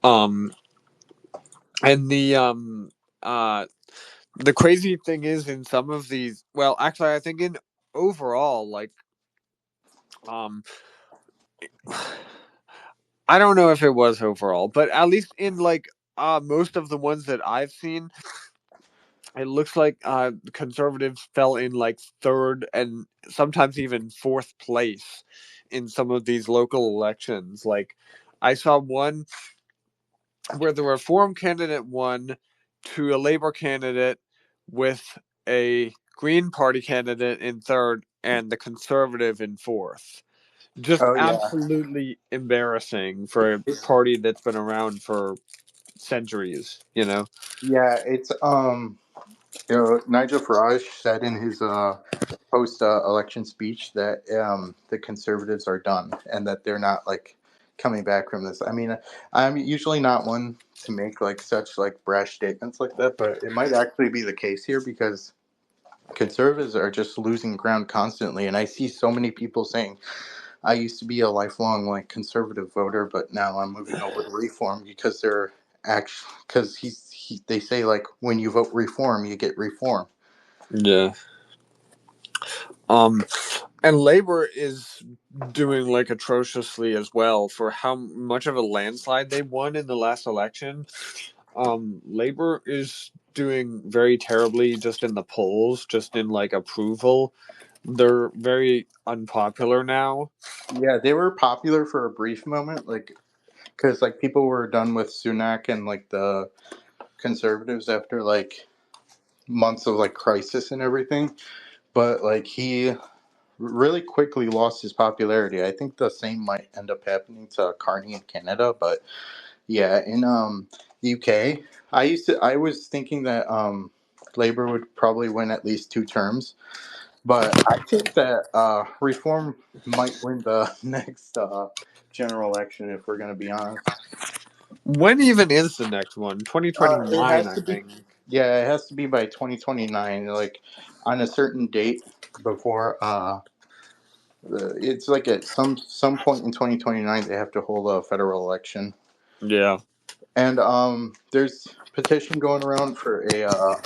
Um. And uh the crazy thing is, in some of these, well, actually, I think in overall, like, um, I don't know if it was overall, but at least in like most of the ones that I've seen, it looks like conservatives fell in like third and sometimes even fourth place in some of these local elections. Like I saw one where the Reform candidate won to a Labor candidate with a Green Party candidate in third and the Conservative in fourth. Just Oh yeah, absolutely embarrassing for a party that's been around for centuries. You know. Yeah, it's Nigel Farage said in his post election speech that the conservatives are done and that they're not like coming back from this. I mean, I'm usually not one to make like such like brash statements like that, but it might actually be the case here because conservatives are just losing ground constantly, and I see so many people saying I used to be a lifelong like conservative voter, but now I'm moving over to reform because they're actually because they say like when you vote reform you get reform. Yeah. Um, and Labor is doing like atrociously as well for how much of a landslide they won in the last election. Labor is doing very terribly just in the polls, just in like approval. They're very unpopular now. Yeah, they were popular for a brief moment, like because like people were done with Sunak and like the conservatives after like months of like crisis and everything. But like he really quickly lost his popularity. I think the same might end up happening to Carney in Canada, but yeah, in UK, I was thinking that Labour would probably win at least two terms, but I think that Reform might win the next general election if we're going to be honest. When even is the next one? It 2029, has I to be, think. yeah, it has to be by 2029, like on a certain date before. It's like at some point in 2029 they have to hold a federal election, Yeah. and there's petition going around for a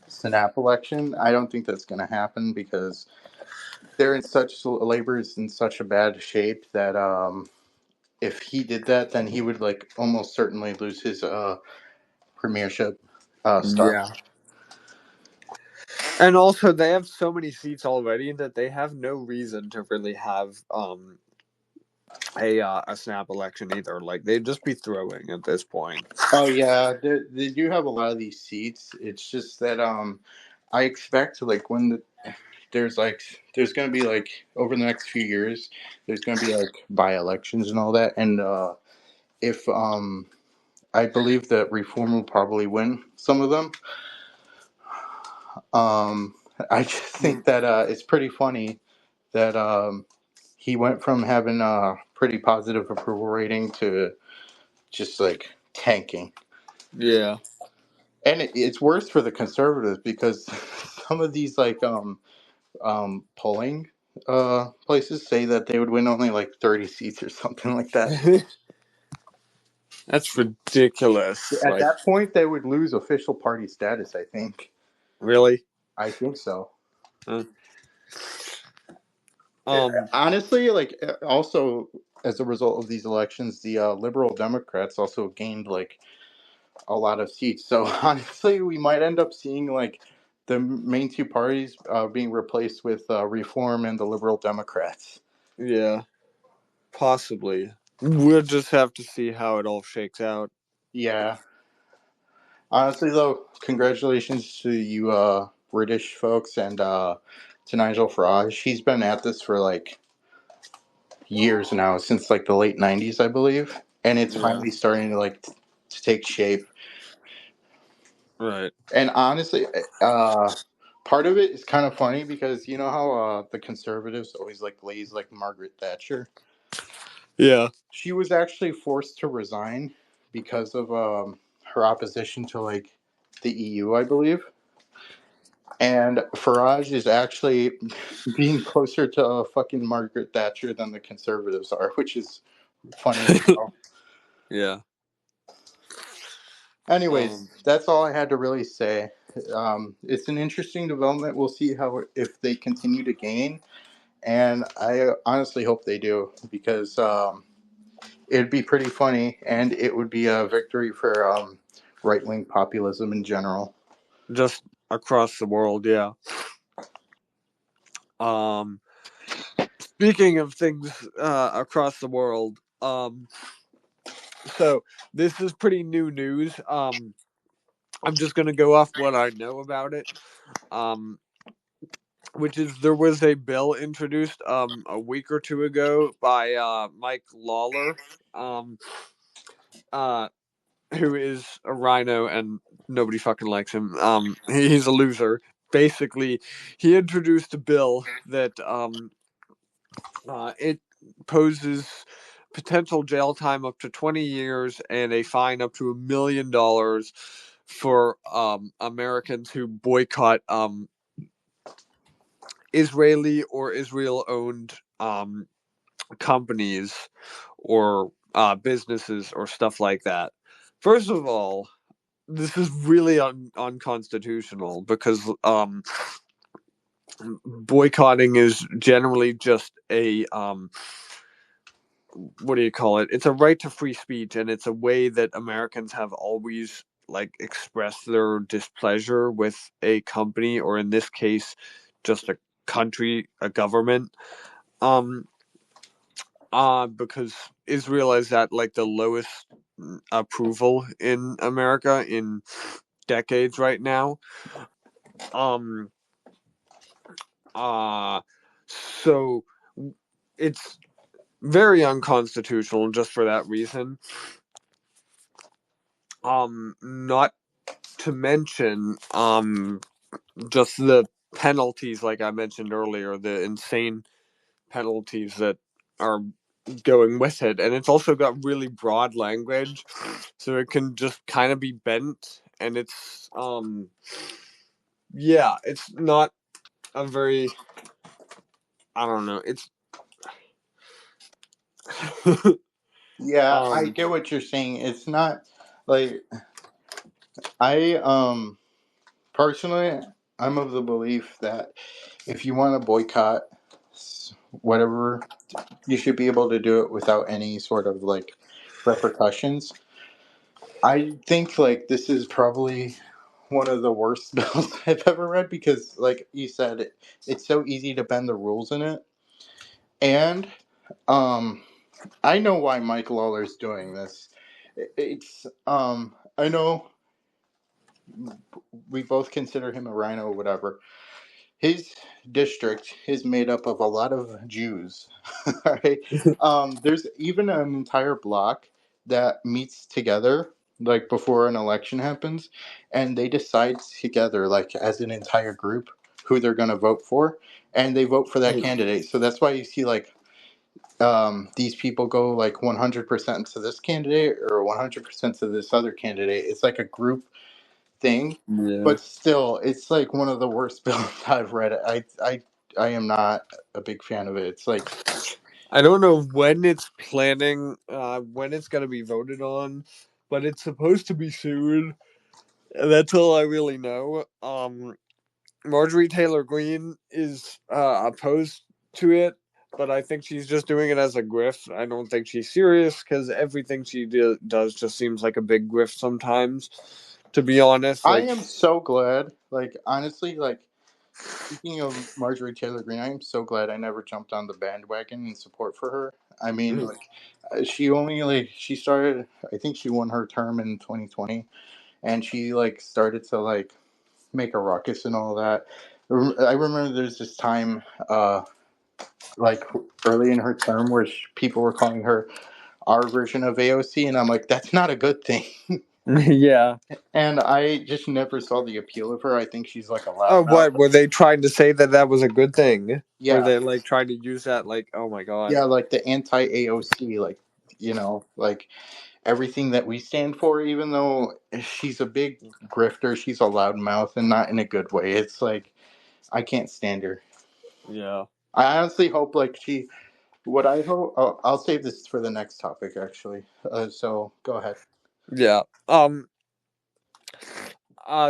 snap election. I don't think that's going to happen because they're in such labor is in such a bad shape that if he did that, then he would like almost certainly lose his premiership stuff. Yeah. And also, they have so many seats already that they have no reason to really have a snap election either. Like they'd just be throwing at this point. Oh yeah, they do have a lot of these seats. It's just that I expect like when there's going to be like over the next few years there's going to be like by elections and all that, and if I believe that Reform will probably win some of them. Um, I just think that it's pretty funny that he went from having a pretty positive approval rating to just like tanking. Yeah. And it's worse for the conservatives because some of these like polling places say that they would win only like 30 seats or something like that. That's ridiculous. At Like, that point, they would lose official party status. I think. really? I think so. Uh, um, Honestly, like also as a result of these elections, the liberal Democrats also gained like a lot of seats. So honestly, we might end up seeing like the main two parties being replaced with Reform and the Liberal Democrats. yeah, possibly. We'll just have to see how it all shakes out. Yeah. Honestly, though, congratulations to you British folks and to Nigel Farage. He's been at this for like years now, since like the late '90s, I believe, and it's Yeah. finally starting to like to take shape. Right. And honestly, part of it is kind of funny because you know how the conservatives always like laze like Margaret Thatcher. Yeah. She was actually forced to resign because of her opposition to like the EU, I believe. And Farage is actually being closer to fucking Margaret Thatcher than the conservatives are, which is funny as hell. Yeah. Anyways, Um, that's all I had to really say. It's an interesting development. We'll see how if they continue to gain, and I honestly hope they do because it'd be pretty funny, and it would be a victory for right wing populism in general. just across the world, yeah. Um, Speaking of things across the world, so this is pretty new news. I'm just gonna go off what I know about it. Um, which is there was a bill introduced a week or two ago by Mike Lawler. Um, uh, who is a rhino and nobody fucking likes him. He's a loser. Basically, he introduced a bill that it poses potential jail time up to 20 years and a fine up to $1 million for Americans who boycott Israeli or Israel owned companies or businesses or stuff like that. First of all, this is really unconstitutional because boycotting is generally just a what do you call it? It's a right to free speech, and it's a way that Americans have always like expressed their displeasure with a company, or in this case, just a country, a government. Um, because Israel is at like the lowest approval in America in decades right now. Um, uh, so it's very unconstitutional just for that reason. Not to mention, just the penalties, like I mentioned earlier, the insane penalties that are going with it, and it's also got really broad language, so it can just kind of be bent, and it's yeah, it's not a very, I don't know, it's Yeah, I um get what you're saying. It's not like I personally, I'm of the belief that if you want to boycott whatever, you should be able to do it without any sort of like repercussions. I think like this is probably one of the worst bills I've ever read because, like you said, it's so easy to bend the rules in it. And um, I know why Mike Lawler's doing this. It's I know we both consider him a rhino or whatever. His district is made up of a lot of Jews. Right? There's even an entire block that meets together like before an election happens, and they decide together, like as an entire group, who they're going to vote for, and they vote for that candidate. So that's why you see like these people go like 100% to this candidate or 100% to this other candidate. It's like a group thing, yeah. but still, it's like one of the worst bills I've read. I am not a big fan of it. It's like, I don't know when it's planning, when it's gonna be voted on, but it's supposed to be soon. That's all I really know. Marjorie Taylor Greene is opposed to it, but I think she's just doing it as a grift. I don't think she's serious because everything she does just seems like a big grift sometimes. To be honest, I like am so glad. Like honestly, like speaking of Marjorie Taylor Greene, I am so glad I never jumped on the bandwagon in support for her. I mean, like she only like she started. I think she won her term in 2020, and she like started to like make a ruckus and all that. I remember there's this time, like early in her term, where people were calling her our version of AOC, and I'm like, that's not a good thing. yeah. And I just never saw the appeal of her. I think she's like a Oh, loudmouth. what were they trying to say that that was a good thing? Were Yeah, they like trying to use that like, oh my god? yeah, like the anti AOC, like like everything that we stand for. Even though she's a big grifter, she's a loudmouth, and not in a good way. It's like I can't stand her. Yeah. I honestly hope like she. What I hope. Oh, I'll save this for the next topic, actually. So go ahead. Yeah.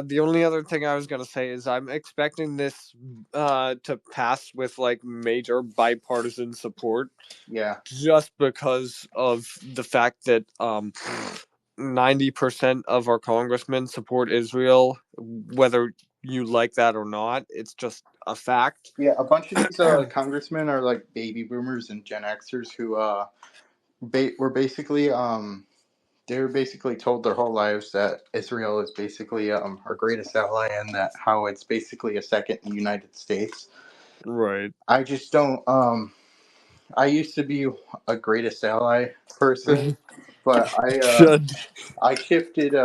The only other thing I was gonna say is I'm expecting this to pass with like major bipartisan support, Yeah. just because of the fact that 90% of our congressmen support Israel, whether you like that or not. It's just a fact. Yeah, a bunch of these congressmen are like baby boomers and Gen Xers who were basically they're basically told their whole lives that Israel is basically our greatest ally and that how it's basically a second United States. Right. I just don't. I used to be a greatest ally person, but Should. I shifted.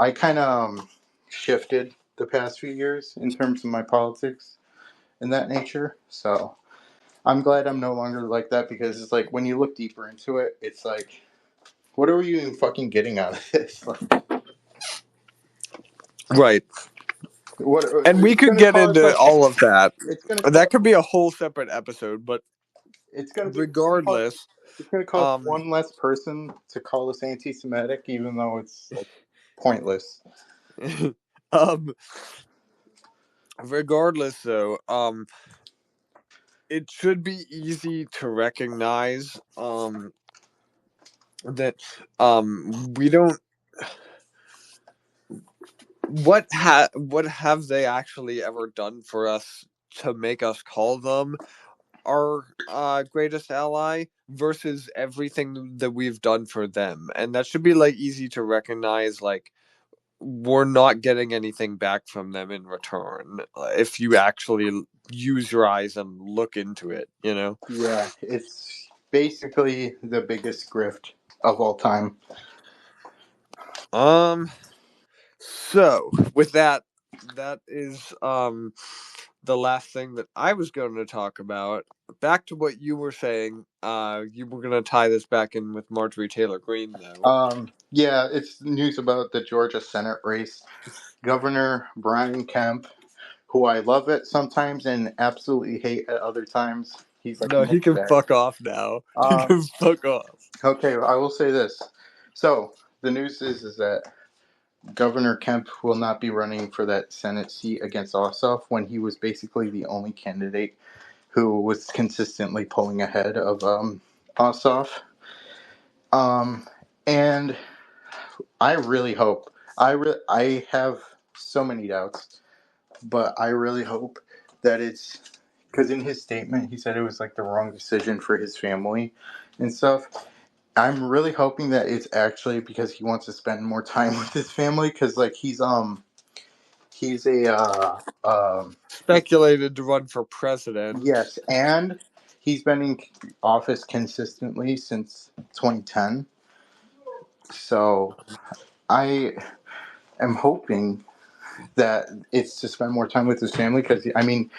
I kind of shifted the past few years in terms of my politics and that nature. So I'm glad I'm no longer like that because it's like when you look deeper into it, it's like, what are you even fucking getting out of this? Like, Right. what And we it's could gonna get cause into like all of that. it's gonna That cause could be a whole separate episode, but it's gonna be cause, regardless, it's gonna cause um one less person to call us anti-Semitic, even though it's like pointless. um regardless though, it should be easy to recognize that we don't what have they actually ever done for us to make us call them our greatest ally versus everything that we've done for them, and that should be like easy to recognize. Like, we're not getting anything back from them in return if you actually use your eyes and look into it, you know. Yeah, it's basically the biggest grift of all time. um so with that, that is the last thing that I was going to talk about. Back to what you were saying. You were going to tie this back in with Marjorie Taylor Greene, though. Yeah, it's news about the Georgia Senate race. Governor Brian Kemp, who I love it sometimes and absolutely hate at other times. He's like a No, he mixed can bag. fuck off now. He Um, can fuck off. okay, I will say this. So the news is that Governor Kemp will not be running for that Senate seat against Ossoff when he was basically the only candidate who was consistently pulling ahead of Ossoff. Um, and I really hope. I have so many doubts, but I really hope that it's because in his statement he said it was like the wrong decision for his family and stuff. I'm really hoping that it's actually because he wants to spend more time with his family because like he's a Speculated to run for president. yes, and he's been in office consistently since 2010. So I am hoping that it's to spend more time with his family because I mean,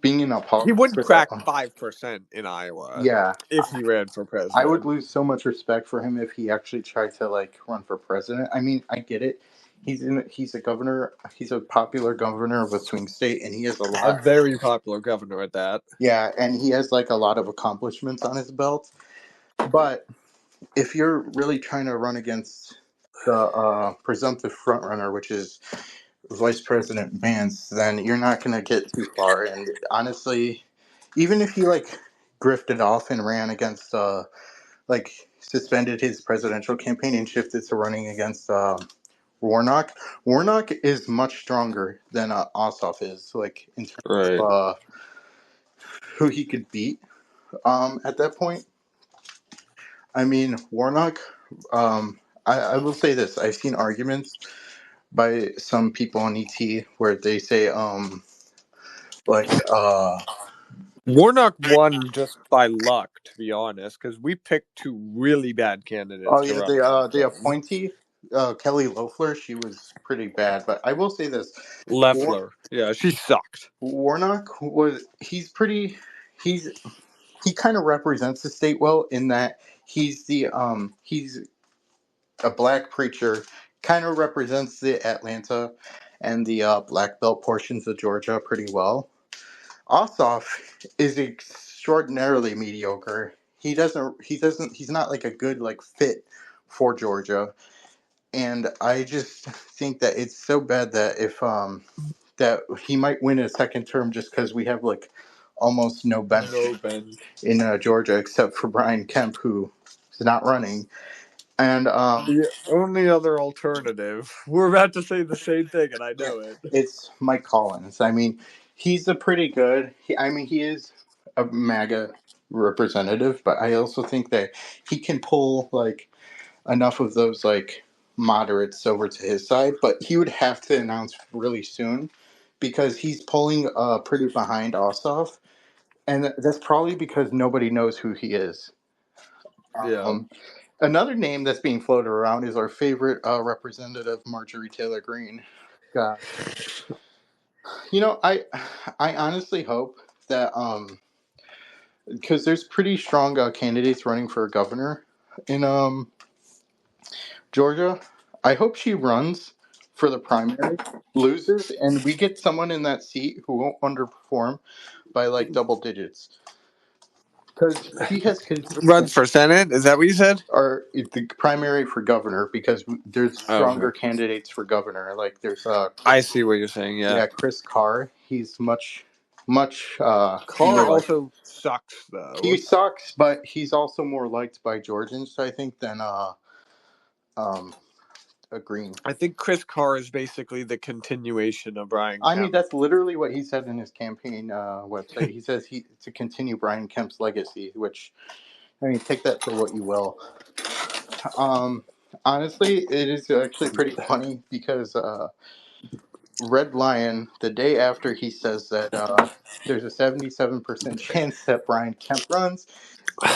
being in a He politics wouldn't for that crack long, 5% in Iowa yeah, if he ran for I would president. lose so much respect for him if he actually tried to like run for president. I mean, I get it. He's a governor. He's a popular governor of a swing state, and he has a A lot. very popular governor at that. Yeah, and he has like a lot of accomplishments on his belt. But if you're really trying to run against the presumptive frontrunner, which is Vice President Vance, then you're not going to get too far. And honestly, even if he like grifted off and ran against like suspended his presidential campaign and shifted to running against Warnock. Warnock is much stronger than Ossoff is, like in terms of Right. who he could beat. At that point, I mean Warnock. I will say this: I've seen arguments by some people on ET where they say, like, Warnock won just by luck, to be honest, because we picked two really bad oh candidates to yeah, run against the him. appointee, Kelly Loeffler, she was pretty bad. But I will say this: Leffler. Yeah, she sucked. Warnock he's pretty he's he kind of represents the state well in that he's a black preacher, kind of represents the Atlanta and the black belt portions of Georgia pretty well. Ossoff is extraordinarily mediocre. He's not like a good like fit for Georgia, and I just think that it's so bad that if that he might win a second term just because we have like almost no bench No, Ben. in Georgia except for Brian Kemp, who is not running. And The only other alternative. We're about to say the same thing, and I yeah, know it. it's Mike Collins. I mean, he's a pretty good. I mean, he is a MAGA representative, but I also think that he can pull like enough of those like moderates over to his side. But he would have to announce really soon because he's pulling pretty behind Ossoff, and that's probably because nobody knows who he is. Yeah. Um, Another name that's being floated around is our favorite representative, Marjorie Taylor Greene. God, I honestly hope that because there's pretty strong candidates running for governor in Georgia. I hope she runs for the primary, loses, and we get someone in that seat who won't underperform by like double digits. Because she has Runs consistent, for Senate? Is that what you said? or the primary for governor, because there's Oh, stronger okay. candidates for governor. Like there's I Chris, see what you're saying, yeah. yeah, Chris Carr. He's much more Carr like also sucks, he though. sucks, but he's also more liked by Georgians, I think, than um a Green. I think Chris Carr is basically the continuation of Brian I mean, Kemp. that's literally what he said in his campaign website. He says he to continue Brian Kemp's legacy, which I mean, take that for what you will. Um, Honestly, it is actually pretty funny because Red Lion, the day after he says that there's a 77% chance that Brian Kemp runs,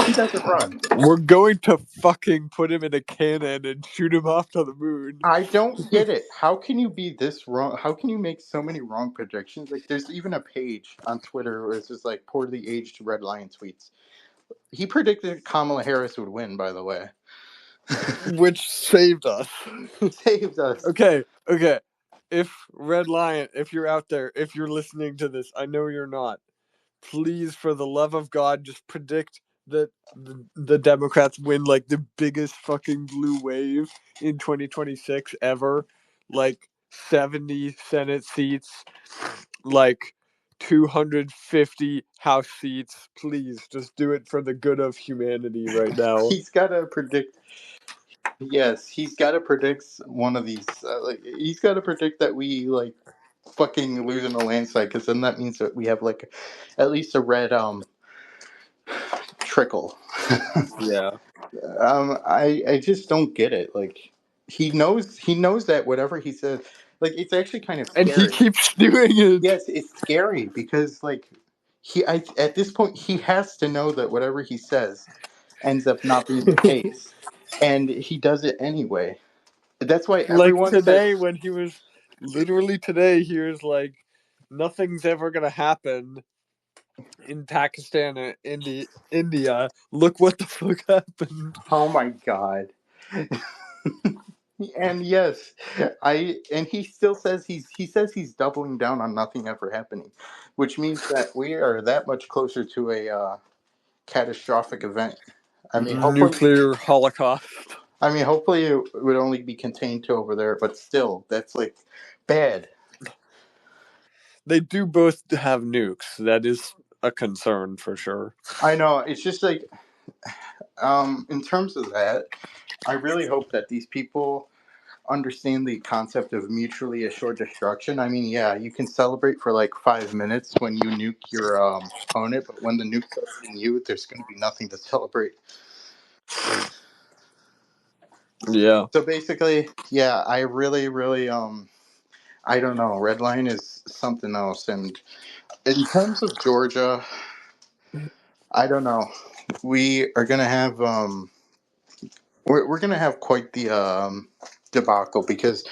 he doesn't run. We're going to fucking put him in a cannon and shoot him off to the moon. I don't get it. How can you be this wrong? How can you make so many wrong predictions? Like, there's even a page on Twitter where it's just like poorly aged Red Lion tweets. He predicted Kamala Harris would win, by the way. Which saved us. Saved us. Okay, okay. If Red Lion, if you're out there, if you're listening to this, I know you're not. Please, for the love of God, just predict that the Democrats win like the biggest fucking blue wave in 2026 ever. Like 70 Senate seats, like 250 House seats. Please, just do it for the good of humanity right now. He's got to predict. Yes, he's got to predict one of these. Like, he's got to predict that we like fucking lose in a landslide, because then that means that we have like at least a red trickle. Yeah. I just don't get it. Like he knows that whatever he says, like it's actually kind of And he scary. keeps doing it. Yes, it's scary because like at this point he has to know that whatever he says ends up not being the case, and he does it anyway. That's why Like everyone today, says, when he was literally today, he was like, nothing's ever gonna happen in Pakistan and India. Look what the fuck happened. "Oh my god." And yes, and he still says he's doubling down on nothing ever happening, which means that we are that much closer to a catastrophic event. I mean, hopefully, Nuclear holocaust. hopefully it would only be contained to over there, but still, that's like bad. They do both have nukes. That is a concern for sure. I know. It's just like, in terms of that, I really hope that these people understand the concept of mutually assured destruction. I mean, yeah, you can celebrate for like 5 minutes when you nuke your opponent, but when the nuke starts hitting you, there's going to be nothing to celebrate. Yeah. So basically, yeah, I really, really, I don't know. Red line is something else, and in terms of Georgia, I don't know. We are gonna have we're gonna have quite the debacle because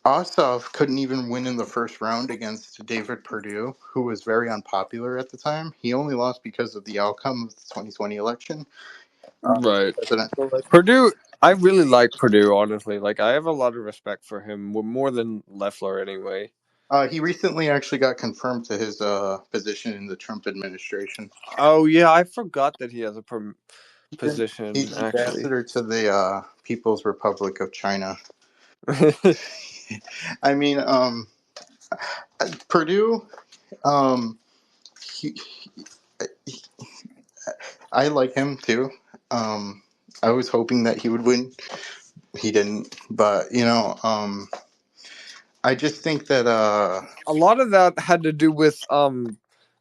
Ossoff couldn't even win in the first round against David Perdue, who was very unpopular at the time. He only lost because of the outcome of the 2020 election, Right. presidential election. Purdue. I really like Purdue, honestly. Like, I have a lot of respect for him, more than Leffler, anyway. He recently actually got confirmed to his position in the Trump administration. Oh yeah, I forgot that he has a He's position actually. ambassador to the People's Republic of China. I mean, Purdue. Um, he, I like him too. Um, I was hoping that he would win. He didn't, but I just think that A lot of that had to do with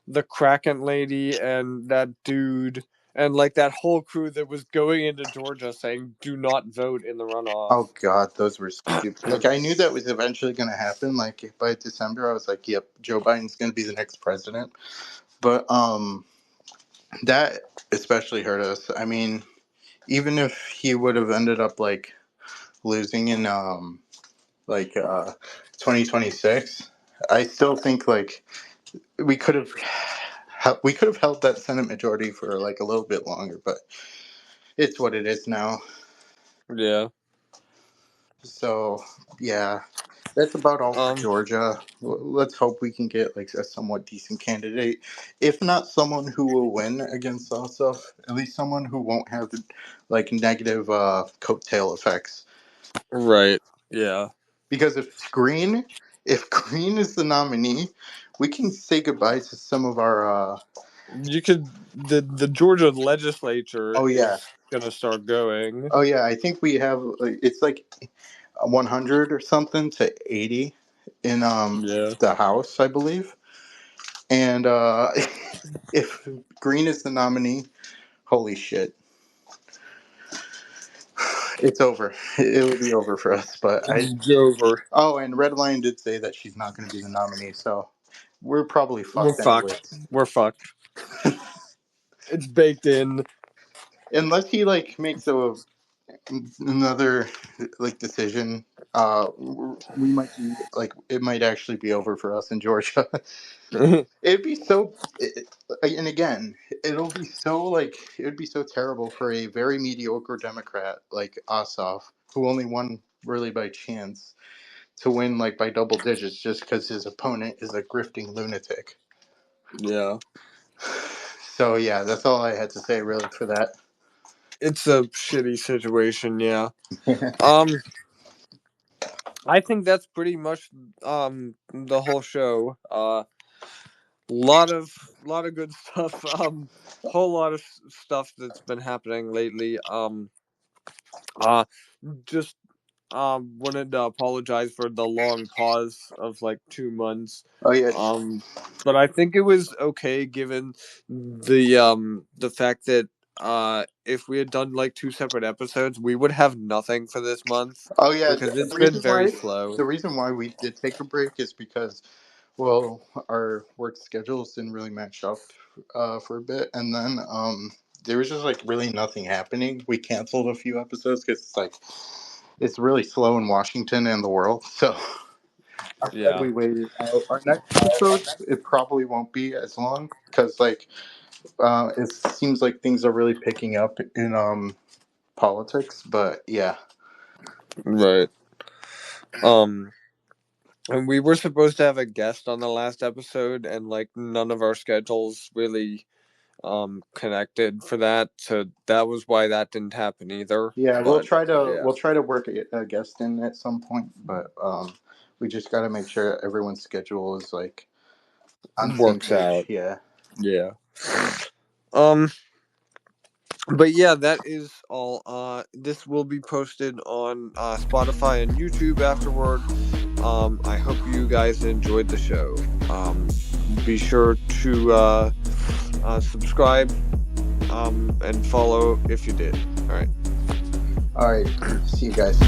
the Kraken lady and that dude and like that whole crew that was going into Georgia saying do not vote in the runoff. oh god, those were stupid. Like I knew that was eventually going to happen. Like by December, I was like, yep, Joe Biden's going to be the next president. But that especially hurt us. I mean, even if he would have ended up like losing in like 2026, I still think like we could have we could have held that Senate majority for like a little bit longer, but it's what it is now. Yeah. So yeah, that's about all for Um. Georgia. Let's hope we can get like a somewhat decent candidate, if not someone who will win against Ossoff, at least someone who won't have like negative coattail effects. Right. Yeah. Because if Green is the nominee, we can say goodbye to some of our. You could. The Georgia legislature Oh yeah, is gonna start going. oh yeah. I think we have it's like 100 or something to 80 in Yeah. the House, I believe. And if Green is the nominee, holy shit, it's over. It will be over for us. But I. It's over. Oh, and Red Lion did say that she's not going to be the nominee, so we're probably We're fucked fucked. anyways. We're fucked. It's baked in. Unless he like makes another like decision, we might be like it might actually be over for us in Georgia. It'd be so, and again, it'll be so like it would be so terrible for a very mediocre Democrat like Ossoff, who only won really by chance, to win like by double digits just because his opponent is a grifting lunatic. Yeah. So yeah, that's all I had to say really for that. It's a shitty situation. Yeah. Um. I think that's pretty much the whole show. Lot of good stuff. Whole lot of stuff that's been happening lately. Uh just wanted to apologize for the long pause of like 2 months. Oh yeah, Um but I think it was okay given the fact that if we had done like two separate episodes, we would have nothing for this month oh yeah. because The it's been reason very why slow. the reason why we did take a break is because well, our work schedules didn't really match up for a bit, and then there was just like really nothing happening. We canceled a few episodes because it's like it's really slow in Washington and the world. So I'm glad Yeah. we waited out. Our next episode it probably won't be as long because like it seems like things are really picking up in politics. But yeah, Right. Um and we were supposed to have a guest on the last episode, and like none of our schedules really connected for that, so that was why that didn't happen either. yeah, But yeah, we'll try to work a guest in at some point, but we just got to make sure everyone's schedule is like on the same works page. out. Yeah. Yeah. Um but yeah, that is all. This will be posted on Spotify and YouTube afterward. I hope you guys enjoyed the show. Be sure to subscribe and follow if you did. All right. All right. See you guys.